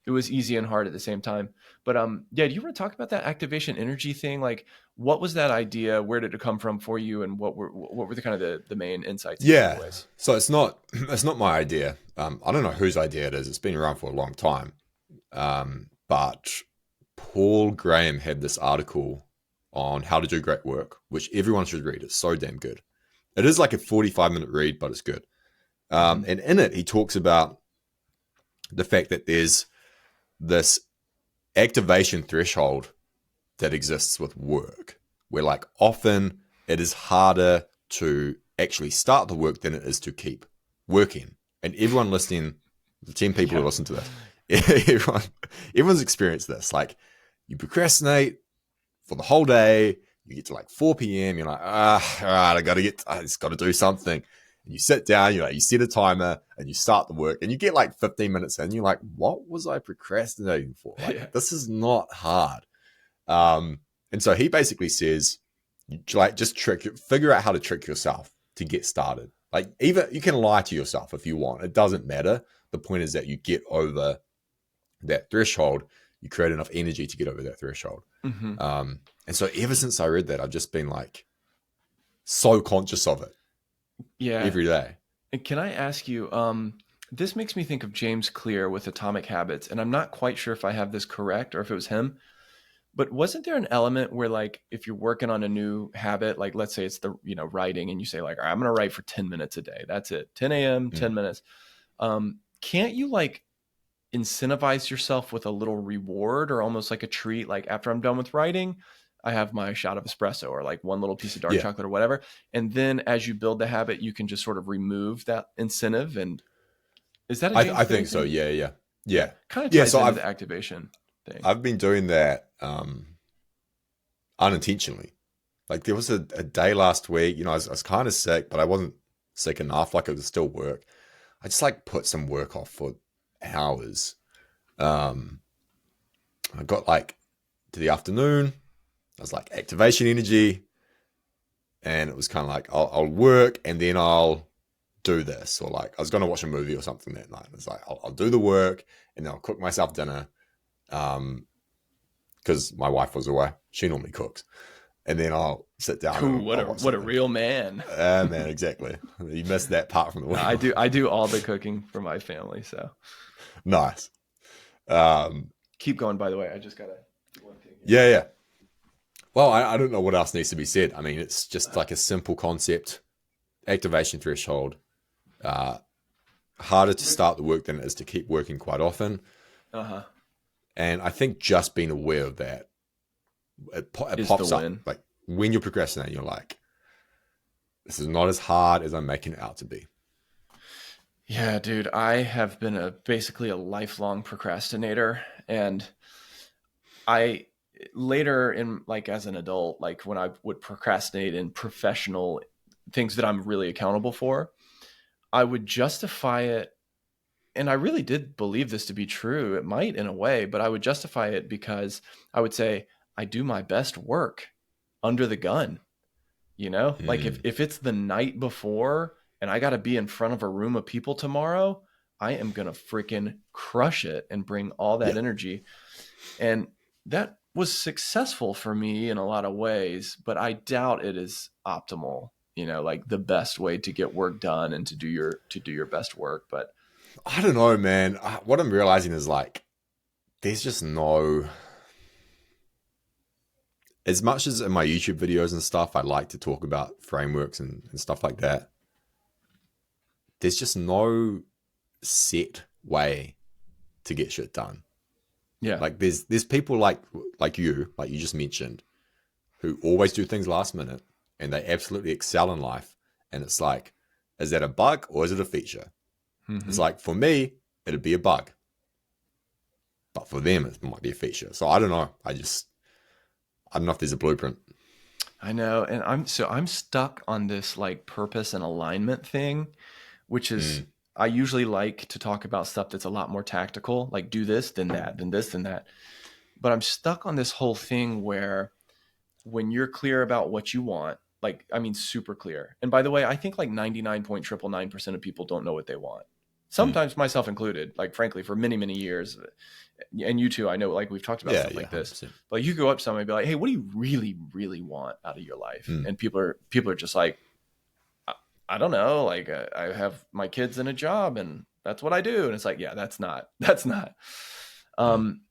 it was easy and hard at the same time. But yeah, do you want to talk about that activation energy thing? Like, what was that idea? Where did it come from for you? And what were the kind of the main insights and Yeah. takeaways? So it's not it's not my idea. I don't know whose idea it is. It's been around for a long time. But Paul Graham had this article on how to do great work, which everyone should read. It's so damn good. It is like a 45-minute read, but it's good. Mm-hmm. And in it, he talks about the fact that there's this activation threshold that exists with work, where like often it is harder to actually start the work than it is to keep working. And everyone listening, the 10 people who Yeah. listen to this, everyone, everyone's experienced this. Like you procrastinate for the whole day, you get to like 4 p.m., you're like, all right, I just got to do something. And you sit down, you set a timer and you start the work and you get like 15 minutes in, you're like, what was I procrastinating for? Like, Yeah. this is not hard. Um, and so he basically says, like, just figure out how to trick yourself to get started. Like, even you can lie to yourself if you want. It doesn't matter. The point is that you get over that threshold. You create enough energy to get over that threshold. Mm-hmm. And so ever since I read that, I've just been like so conscious of it Yeah. every day. And can I ask you, this makes me think of James Clear with Atomic Habits, and I'm not quite sure if I have this correct or if it was him. But wasn't there an element where, like, if you're working on a new habit, like let's say it's the writing, and you say like, all right, I'm going to write for 10 minutes a day. That's it, 10 a.m., Mm. 10 minutes. Can't you like incentivize yourself with a little reward or almost like a treat? Like after I'm done with writing, I have my shot of espresso or like one little piece of dark Yeah, chocolate or whatever. And then as you build the habit, you can just sort of remove that incentive. And is that a James I Clear think so. thing? Yeah, yeah, Yeah, yeah, kind of yeah. ties So into the activation thing. I've been doing that unintentionally. Like there was a day last week, I was kind of sick, but I wasn't sick enough. Like it was still work. I just like put some work off for hours. Um, I got like to the afternoon. I was like activation energy, and it was kind of like I'll work and then I'll do this, or like I was going to watch a movie or something that night. It's like I'll do the work and then I'll cook myself dinner. Because my wife was away, she normally cooks, and then I'll sit down Ooh, and I'll watch what a something. real man. Man, exactly. You missed that part from the I wheel. do I do all the cooking for my family, so Nice. Um, keep going. By the way, I just gotta do one thing here. yeah, yeah. Well, I don't know what else needs to be said. I mean, it's just like a simple concept, activation threshold. Uh, Harder to start the work than it is to keep working quite often. Uh huh. And I think just being aware of that, it Is the pops up. win? Like when you're procrastinating, you're like, this is not as hard as I'm making it out to be. Yeah, dude. I have been basically a lifelong procrastinator, and I later in like as an adult, like when I would procrastinate in professional things that I'm really accountable for, I would justify it. And I really did believe this to be true. It might in a way, but I would justify it because I would say, I do my best work under the gun. Like Mm, if it's the night before and I got to be in front of a room of people tomorrow, I am going to freaking crush it and bring all that yeah. energy. And that was successful for me in a lot of ways, but I doubt it is optimal. like the best way to get work done and to do your best work. But I don't know, man. What I'm realizing is like, there's just no, as much as in my YouTube videos and stuff, I like to talk about frameworks and stuff like that. There's just no set way to get shit done. yeah. Like there's people like you just mentioned, who always do things last minute and they absolutely excel in life. And it's like, is that a bug or is it a feature? It's like, for me, it'd be a bug. But for them, it might be a feature. So I don't know. I don't know if there's a blueprint. I know, and I'm stuck on this like purpose and alignment thing, which is, I usually like to talk about stuff that's a lot more tactical, like do this, then that, then this, then that. But I'm stuck on this whole thing where when you're clear about what you want, like, I mean, super clear. And by the way, I think like 99.999% of people don't know what they want. Mm. Sometimes myself included, like, frankly, for many, many years. And you too, I know, like, we've talked about Yeah, stuff yeah, like this. 100%. Like, you go up to somebody and be like, hey, what do you really, really want out of your life? And people are just like, I don't know. Like, I have my kids in a job and that's what I do. And it's like, yeah, that's not. Mm. Um,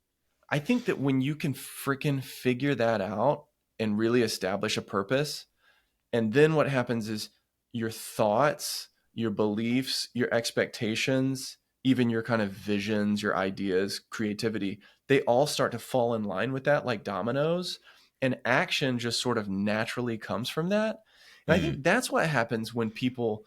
I think that when you can freaking figure that out and really establish a purpose, and then what happens is your thoughts, your beliefs, your expectations, even your kind of visions, your ideas, creativity, they all start to fall in line with that like dominoes. And action just sort of naturally comes from that. And I Mm. think that's what happens when people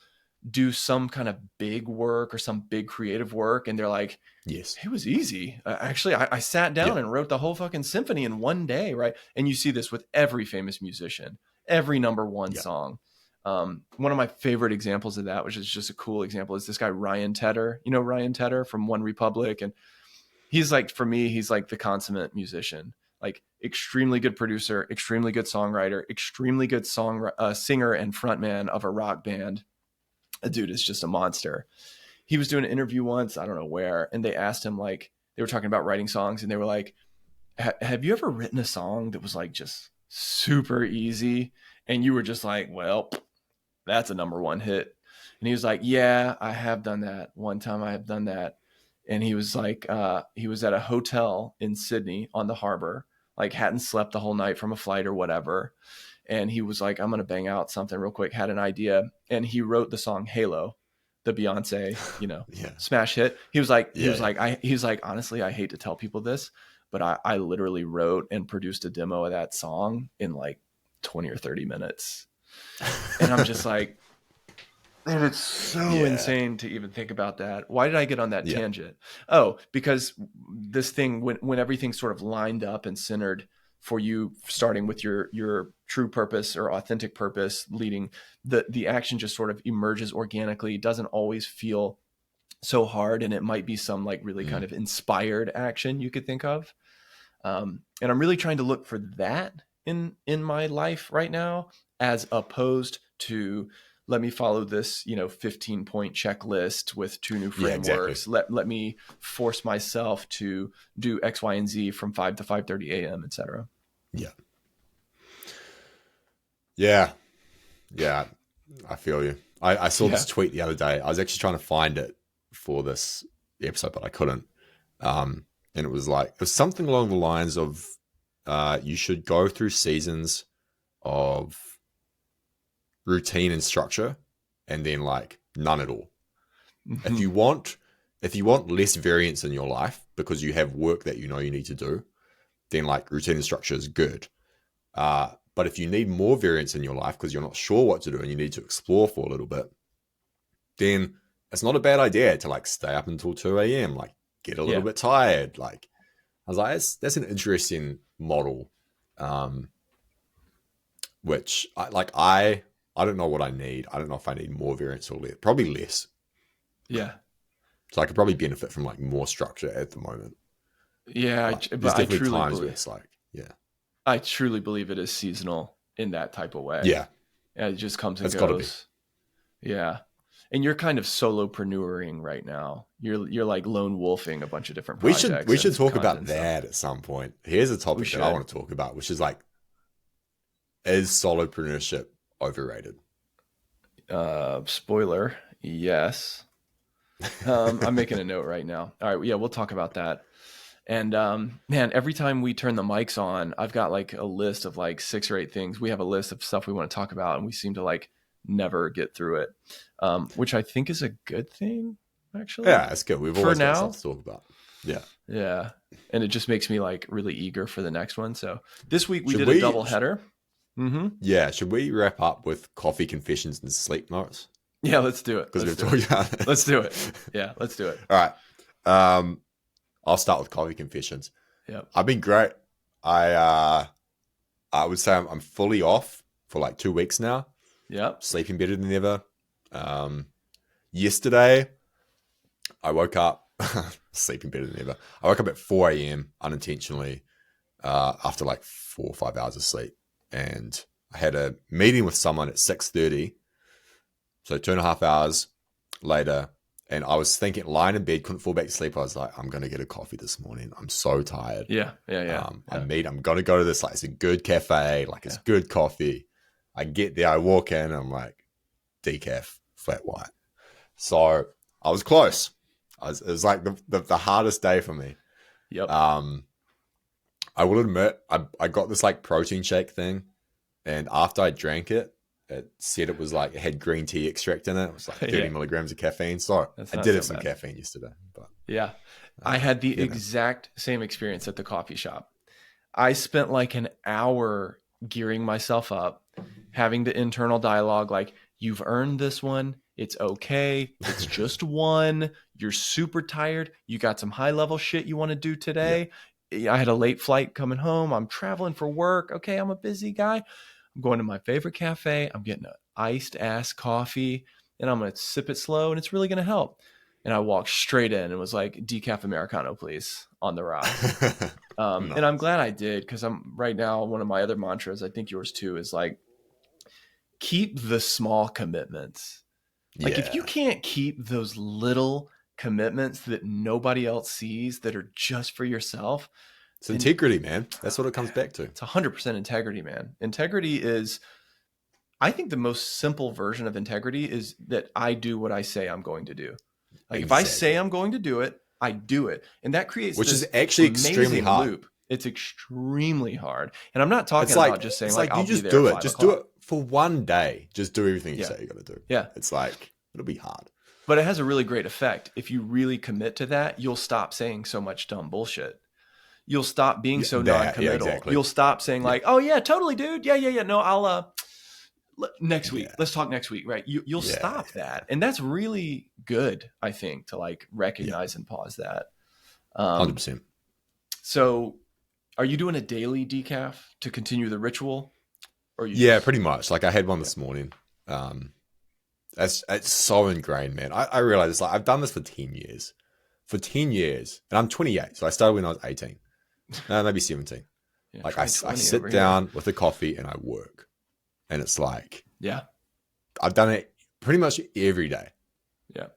do some kind of big work or some big creative work and they're like, Yes. it was easy. Actually, I sat down Yeah. and wrote the whole fucking symphony in one day, right? And you see this with every famous musician, every number one Yeah. song. One of my favorite examples of that, which is just a cool example, is this guy Ryan Tedder. You know Ryan Tedder from One Republic, and he's like, for me, he's like the consummate musician. Like, extremely good producer, extremely good songwriter, extremely good singer and frontman of a rock band. A dude is just a monster. He was doing an interview once, I don't know where, and they asked him, like, they were talking about writing songs, and they were like, have you ever written a song that was like just super easy and you were just like, well, that's a number one hit? And he was like, yeah, I have done that. One time I have done that. And he was like, he was at a hotel in Sydney on the harbor, like hadn't slept the whole night from a flight or whatever. And he was like, I'm going to bang out something real quick, had an idea. And he wrote the song Halo, the Beyonce, Yeah. smash hit. He was like, Yeah. Yeah. he was like, honestly, I hate to tell people this, but I literally wrote and produced a demo of that song in like 20 or 30 minutes. And I'm just like, and it's so Yeah. insane to even think about that. Why did I get on that Yeah. tangent? Oh, because this thing, when everything's sort of lined up and centered for you, starting with your true purpose or authentic purpose, leading, the action just sort of emerges organically. It doesn't always feel so hard, and it might be some like really kind Mm. of inspired action you could think of. And I'm really trying to look for that in my life right now, as opposed to, let me follow this 15-point checklist with 2 new Yeah, exactly. frameworks. Let me force myself to do X, Y, and Z from 5 to 5:30 a.m., etc. Yeah. Yeah. Yeah. I feel you. I saw Yeah. this tweet the other day. I was actually trying to find it for this episode, but I couldn't. And it was something along the lines of, you should go through seasons of routine and structure, and then like none at all. If Mhm. you want, less variance in your life because you have work that you know you need to do, then like routine and structure is good. But if you need more variance in your life because you're not sure what to do and you need to explore for a little bit, then it's not a bad idea to like stay up until 2 a.m., like get a little Yeah. bit tired. Like, I was like, that's an interesting model, um, which I don't know what I need. I don't know if I need more variance or less. Probably less. Yeah. So I could probably benefit from like more structure at the moment. Yeah. But there's But I definitely truly times where believe, it's like, yeah, it is seasonal in that type of way. yeah, Yeah, it just comes and it's got to be. goes. Yeah. And you're kind of solopreneuring right now. You're like lone wolfing a bunch of different We projects should and talk about content stuff. that at some point. Here's a We topic that I should. want to talk about, which is like, is solopreneurship overrated? Spoiler, yes. I'm making a note right now. All right, yeah, we'll talk about that. And man, every time we turn the mics on, I've got like a list of like 6 or 8 things. We have a list of stuff we want to talk about, and we seem to like never get through it, which I think is a good thing, Yeah, actually, it's good. We've for always got stuff now. to talk about. Yeah. Yeah. And it just makes me like really eager for the next one. So this week we Should did a we? double header. Mm-hmm. Yeah. Should we wrap up with coffee confessions and sleep notes? Yeah, let's do it. Because Let's we've do it. talked about Let's this. do it. Yeah, let's do it. All right. I'll start with coffee confessions. Yep. I've been great. I would say I'm fully off for like 2 weeks now. Yep. Sleeping better than ever. Yesterday, I woke up sleeping better than ever. I woke up at 4 a.m. unintentionally after like 4 or 5 hours of sleep, and I had a meeting with someone at 6:30. So 2.5 hours later, and I was thinking, lying in bed, couldn't fall back to sleep. I was like, I'm gonna get a coffee this morning. I'm so tired. Yeah. Yeah. I'm gonna go to this, like, it's a good cafe, like it's good coffee. I get there, I walk in, I'm like, decaf, flat white. So I was close. It was like the hardest day for me. Yep. I will admit, I got this like protein shake thing, and after I drank it, it said it was like, it had green tea extract in it. It was like 30 milligrams of caffeine. So I did have some caffeine yesterday. But yeah, I had the exact same experience at the coffee shop. I spent like an hour gearing myself up, having the internal dialogue like, you've earned this one. It's okay. It's just one. You're super tired. You got some high level shit you want to do today. I had a late flight coming home. I'm traveling for work. Okay, I'm a busy guy. I'm going to my favorite cafe. I'm getting an iced ass coffee, and I'm going to sip it slow, and it's really going to help. And I walked straight in and was like, decaf Americano, please, on the rocks. Nice. And I'm glad I did, because I'm right now, one of my other mantras, I think yours too, is like, keep the small commitments. Like if you can't keep those little commitments that nobody else sees that are just for yourself, it's integrity, man. That's what it comes back to. It's 100% integrity, man. Integrity is, I think the most simple version of integrity is that I do what I say I'm going to do. Like if I say I'm going to do it, I do it. And that creates which is actually extremely hard. Loop. It's extremely hard. And I'm not talking about just saying like, you I'll just be there do at it. 5 Just o'clock. do it for one day. Just do everything you say you're going to do. Yeah. It's like, it'll be hard. But it has a really great effect. If you really commit to that, you'll stop saying so much dumb bullshit. You'll stop being so non-committal. Yeah, exactly. You'll stop saying like, oh yeah, totally, dude. Yeah. No, I'll, next week. Let's talk next week. Right. You'll stop that. And that's really good, I think, to like recognize and pause that. 100%. So are you doing a daily decaf to continue the ritual? Or you pretty much. Like I had one this morning. It's so ingrained, man. I realize it's like, I've done this for 10 years. For 10 years. And I'm 28. So I started when I was 18. Maybe 17. Yeah, like I sit down with a coffee and I work. And it's like, I've done it pretty much every day. Yeah.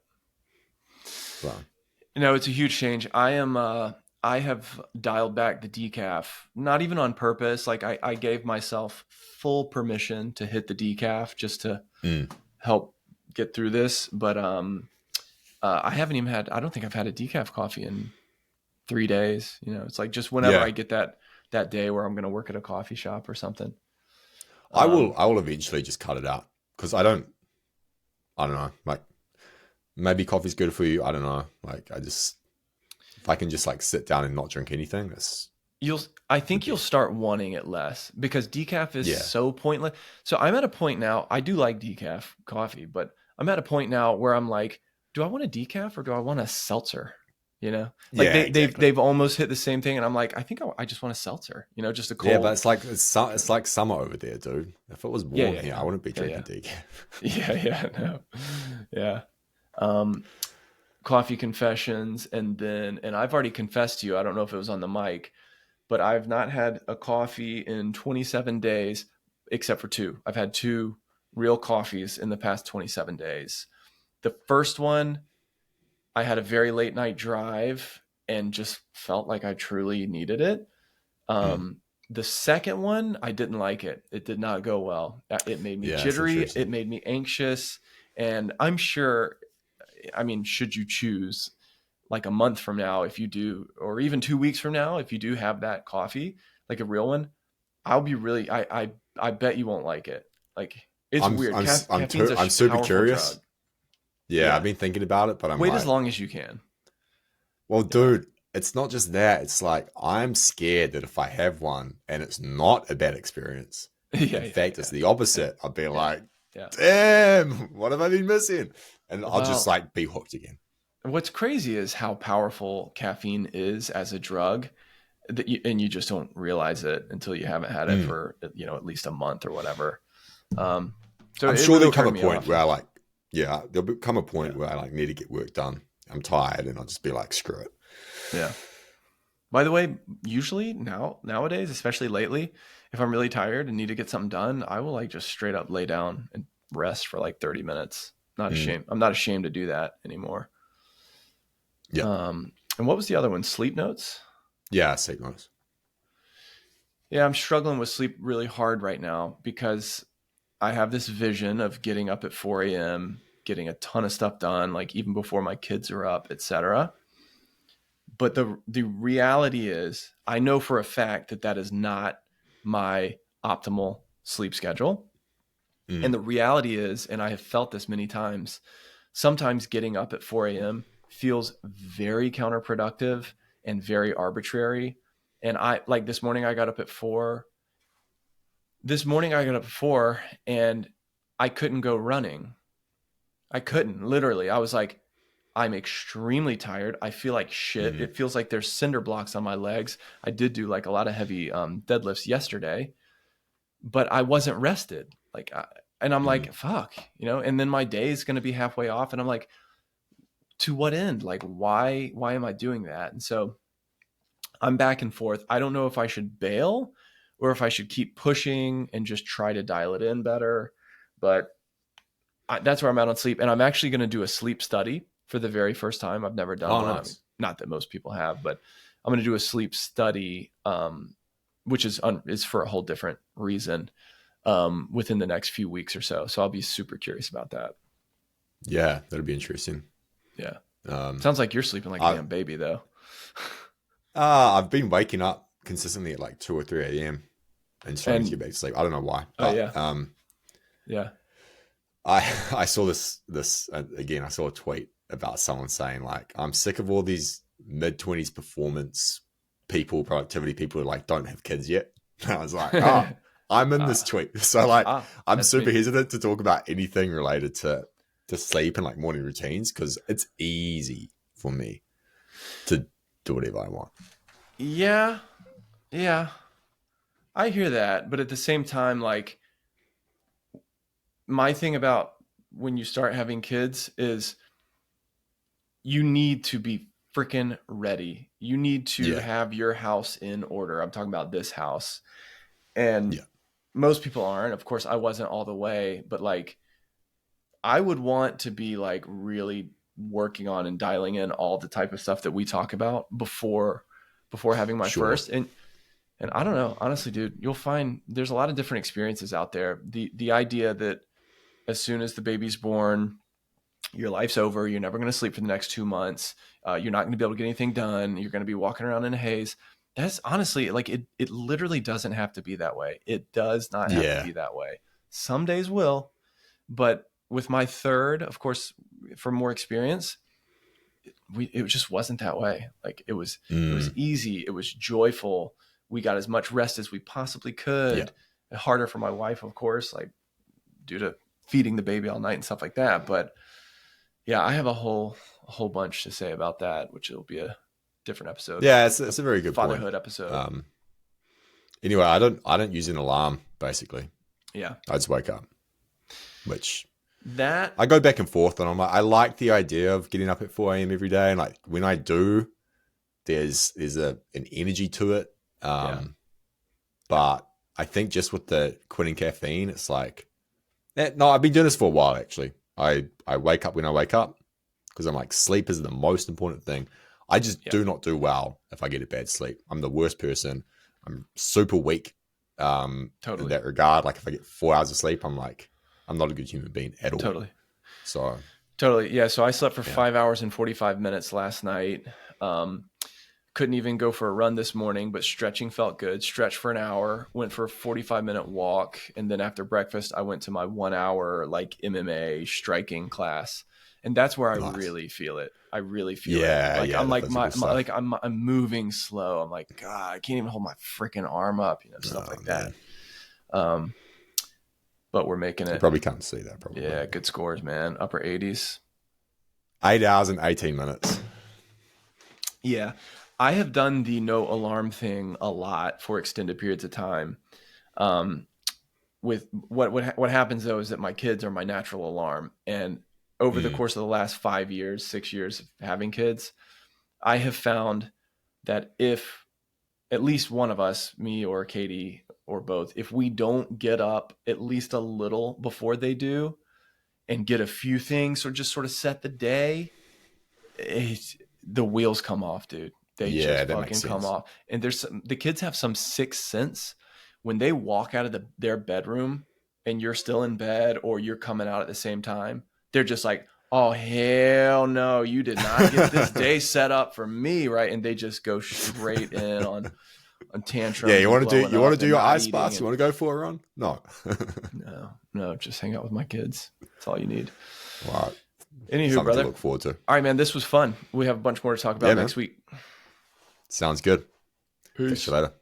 So. It's a huge change. I have dialed back the decaf, not even on purpose. Like I gave myself full permission to hit the decaf just to help get through this. But I haven't even I don't think I've had a decaf coffee in 3 days. It's like just whenever I get that day where I'm going to work at a coffee shop or something. I will eventually just cut it out, because I don't know. Like maybe coffee's good for you. I don't know. Like if I can just like sit down and not drink anything, I think you'll start wanting it less, because decaf is so pointless. So I'm at a point now, I do like decaf coffee, but I'm at a point now where I'm like, do I want a decaf or do I want a seltzer? They've almost hit the same thing. And I'm like, I think I just want a seltzer, just a cold. Yeah, but it's like summer over there, dude. If it was warm here, I wouldn't be drinking decaf. Coffee confessions. And I've already confessed to you, I don't know if it was on the mic, but I've not had a coffee in 27 days, except for 2. I've had 2 real coffees in the past 27 days. The first one, I had a very late night drive and just felt like I truly needed it. The second one, I didn't like it. It did not go well. It made me Yeah, it's jittery. It interesting. made me anxious. And I'm sure, I mean, should you choose like a month from now, if you do, or even 2 weeks from now, if you do have that coffee, like a real one, I'll be really, I bet you won't like it. Like it's weird. Caffeine's a I'm super powerful curious. drug. Yeah, I've Yeah. been thinking about it, but I'm Wait as like, long as you can. well, Yeah. dude, it's not just that. It's like I'm scared that if I have one and it's not a bad experience, Yeah. in Yeah. fact, it's Yeah. the opposite. I'll be Yeah. like, Yeah. damn, what have I been missing? And I'll just Well, like be hooked again. what's crazy is how powerful caffeine is as a drug and you just don't realize it until you haven't had it Mm. for, at least a month or whatever. Um, so I'm it sure really there'll come a turned me point off. where I like, yeah, there'll become a point Yeah. where I like need to get work done. I'm tired and I'll just be like, screw it. Yeah. By the way, usually nowadays, especially lately, if I'm really tired and need to get something done, I will like just straight up lay down and rest for like 30 minutes. Not Mm. ashamed. I'm not ashamed to do that anymore. Yeah. And what was the other one? Sleep notes? Yeah, sleep notes. Yeah, I'm struggling with sleep really hard right now because I have this vision of getting up at 4 a.m., getting a ton of stuff done, like even before my kids are up, etc. But the reality is, I know for a fact that that is not my optimal sleep schedule. And Mm. the reality is, and I have felt this many times, sometimes getting up at 4 a.m. feels very counterproductive and very arbitrary. And I like this morning, I got up at 4. This morning, I got up at 4 and I couldn't go running. I couldn't, literally. I was like, I'm extremely tired. I feel like shit. Mm. It feels like there's cinder blocks on my legs. I did do like a lot of heavy deadlifts yesterday, but I wasn't rested. And I'm Mm. like, fuck, and then my day is going to be halfway off. And I'm like, to what end? Like, why am I doing that? And so I'm back and forth. I don't know if I should bail or if I should keep pushing and just try to dial it in better. But that's where I'm at on sleep. And I'm actually going to do a sleep study for the very first time. I've never done Oh, one. I mean, nice. not that most people have, but I'm going to do a sleep study, which is for a whole different reason, within the next few weeks or so. So I'll be super curious about that. Yeah, that'll be interesting. Yeah. Um, Sounds like you're sleeping like a I, damn baby though. I've been waking up consistently at like 2 or 3 a.m. and struggling to And get back to sleep. I don't know why, oh but yeah. Yeah. I I saw this again. I saw a tweet about someone saying like, I'm sick of all these mid-20s performance people, productivity people who like don't have kids yet. And I was like, I'm in this ah, tweet. So like, I'm that's super me. hesitant to talk about anything related to sleep and like morning routines because it's easy for me to do whatever I want. Yeah. Yeah. I hear that. But at the same time, like my thing about when you start having kids is you need to be freaking ready. You need to Yeah, have your house in order. I'm talking about this house. And yeah, most people aren't. Of course, I wasn't all the way, but like I would want to be like really working on and dialing in all the type of stuff that we talk about before having my sure. first. And I don't know, honestly, dude, you'll find there's a lot of different experiences out there. The idea that as soon as the baby's born, your life's over. You're never going to sleep for the next 2 months. You're not going to be able to get anything done. You're going to be walking around in a haze. That's honestly like it literally doesn't have to be that way. It does not have to Yeah, be that way. Some days will, but with my third, of course, for more experience, it just wasn't that way. Like it was mm, easy. It was joyful. We got as much rest as we possibly yeah, could. Harder for my wife, of course, like due to feeding the baby all night and stuff like that. But yeah, I have a whole bunch to say about that, which will be a different episode, yeah. a It's a very good point. fatherhood episode. Um, anyway, I don't use an alarm basically. Yeah, I just wake up, which that I go back and forth, and I'm like, I like the idea of getting up at 4 a.m. every day, and like when I do, there's an energy to it. yeah, But I think just with the quitting caffeine, it's like, no, I've been doing this for a while actually. I wake up when I wake up because I'm like, sleep is the most important thing. I just yeah, do not do well if I get a bad sleep. I'm the worst person. I'm super weak in Totally. that regard. Like if I get 4 hours of sleep, I'm like, I'm not a good human being at all. Totally. So Totally. Yeah. So I slept for yeah, 5 hours and 45 minutes last night. Um, couldn't even go for a run this morning, but stretching felt good. Stretched for an hour, went for a 45-minute walk. And then after breakfast, I went to my 1 hour like MMA striking class. And that's where I nice. really feel it. I really feel it. Yeah, Like yeah, I'm the like physical like stuff. I'm moving slow. I'm like, God, I can't even hold my freaking arm up, stuff Oh like that. man, Um, but we're making you it. probably can't see that. Probably Yeah, good scores, man. Upper 80s. 8 hours and 18 minutes. Yeah. I have done the no alarm thing a lot for extended periods of time. Um, with what happens though is that my kids are my natural alarm, and over the Mm, course of the last 5 years, 6 years of having kids, I have found that if at least one of us, me or Katie or both, if we don't get up at least a little before they do and get a few things or just sort of set the day, the wheels come off, dude. They yeah, just that makes fucking come sense. off. And the kids have some sixth sense when they walk out of their bedroom and you're still in bed or you're coming out at the same time. They're just like, oh hell no, you did not get this day set up for me, right? And they just go straight in on Yeah, tantrums you and want to do blowing you want to up do and your not ice eating. baths? You And want to go for a run? No. no, just hang out with my kids. That's all you need. All right, Anywho, something to brother. look forward to. All right, man, this was fun. We have a bunch more to talk Yeah, about man. next week. Sounds good. Catch you Peace. later.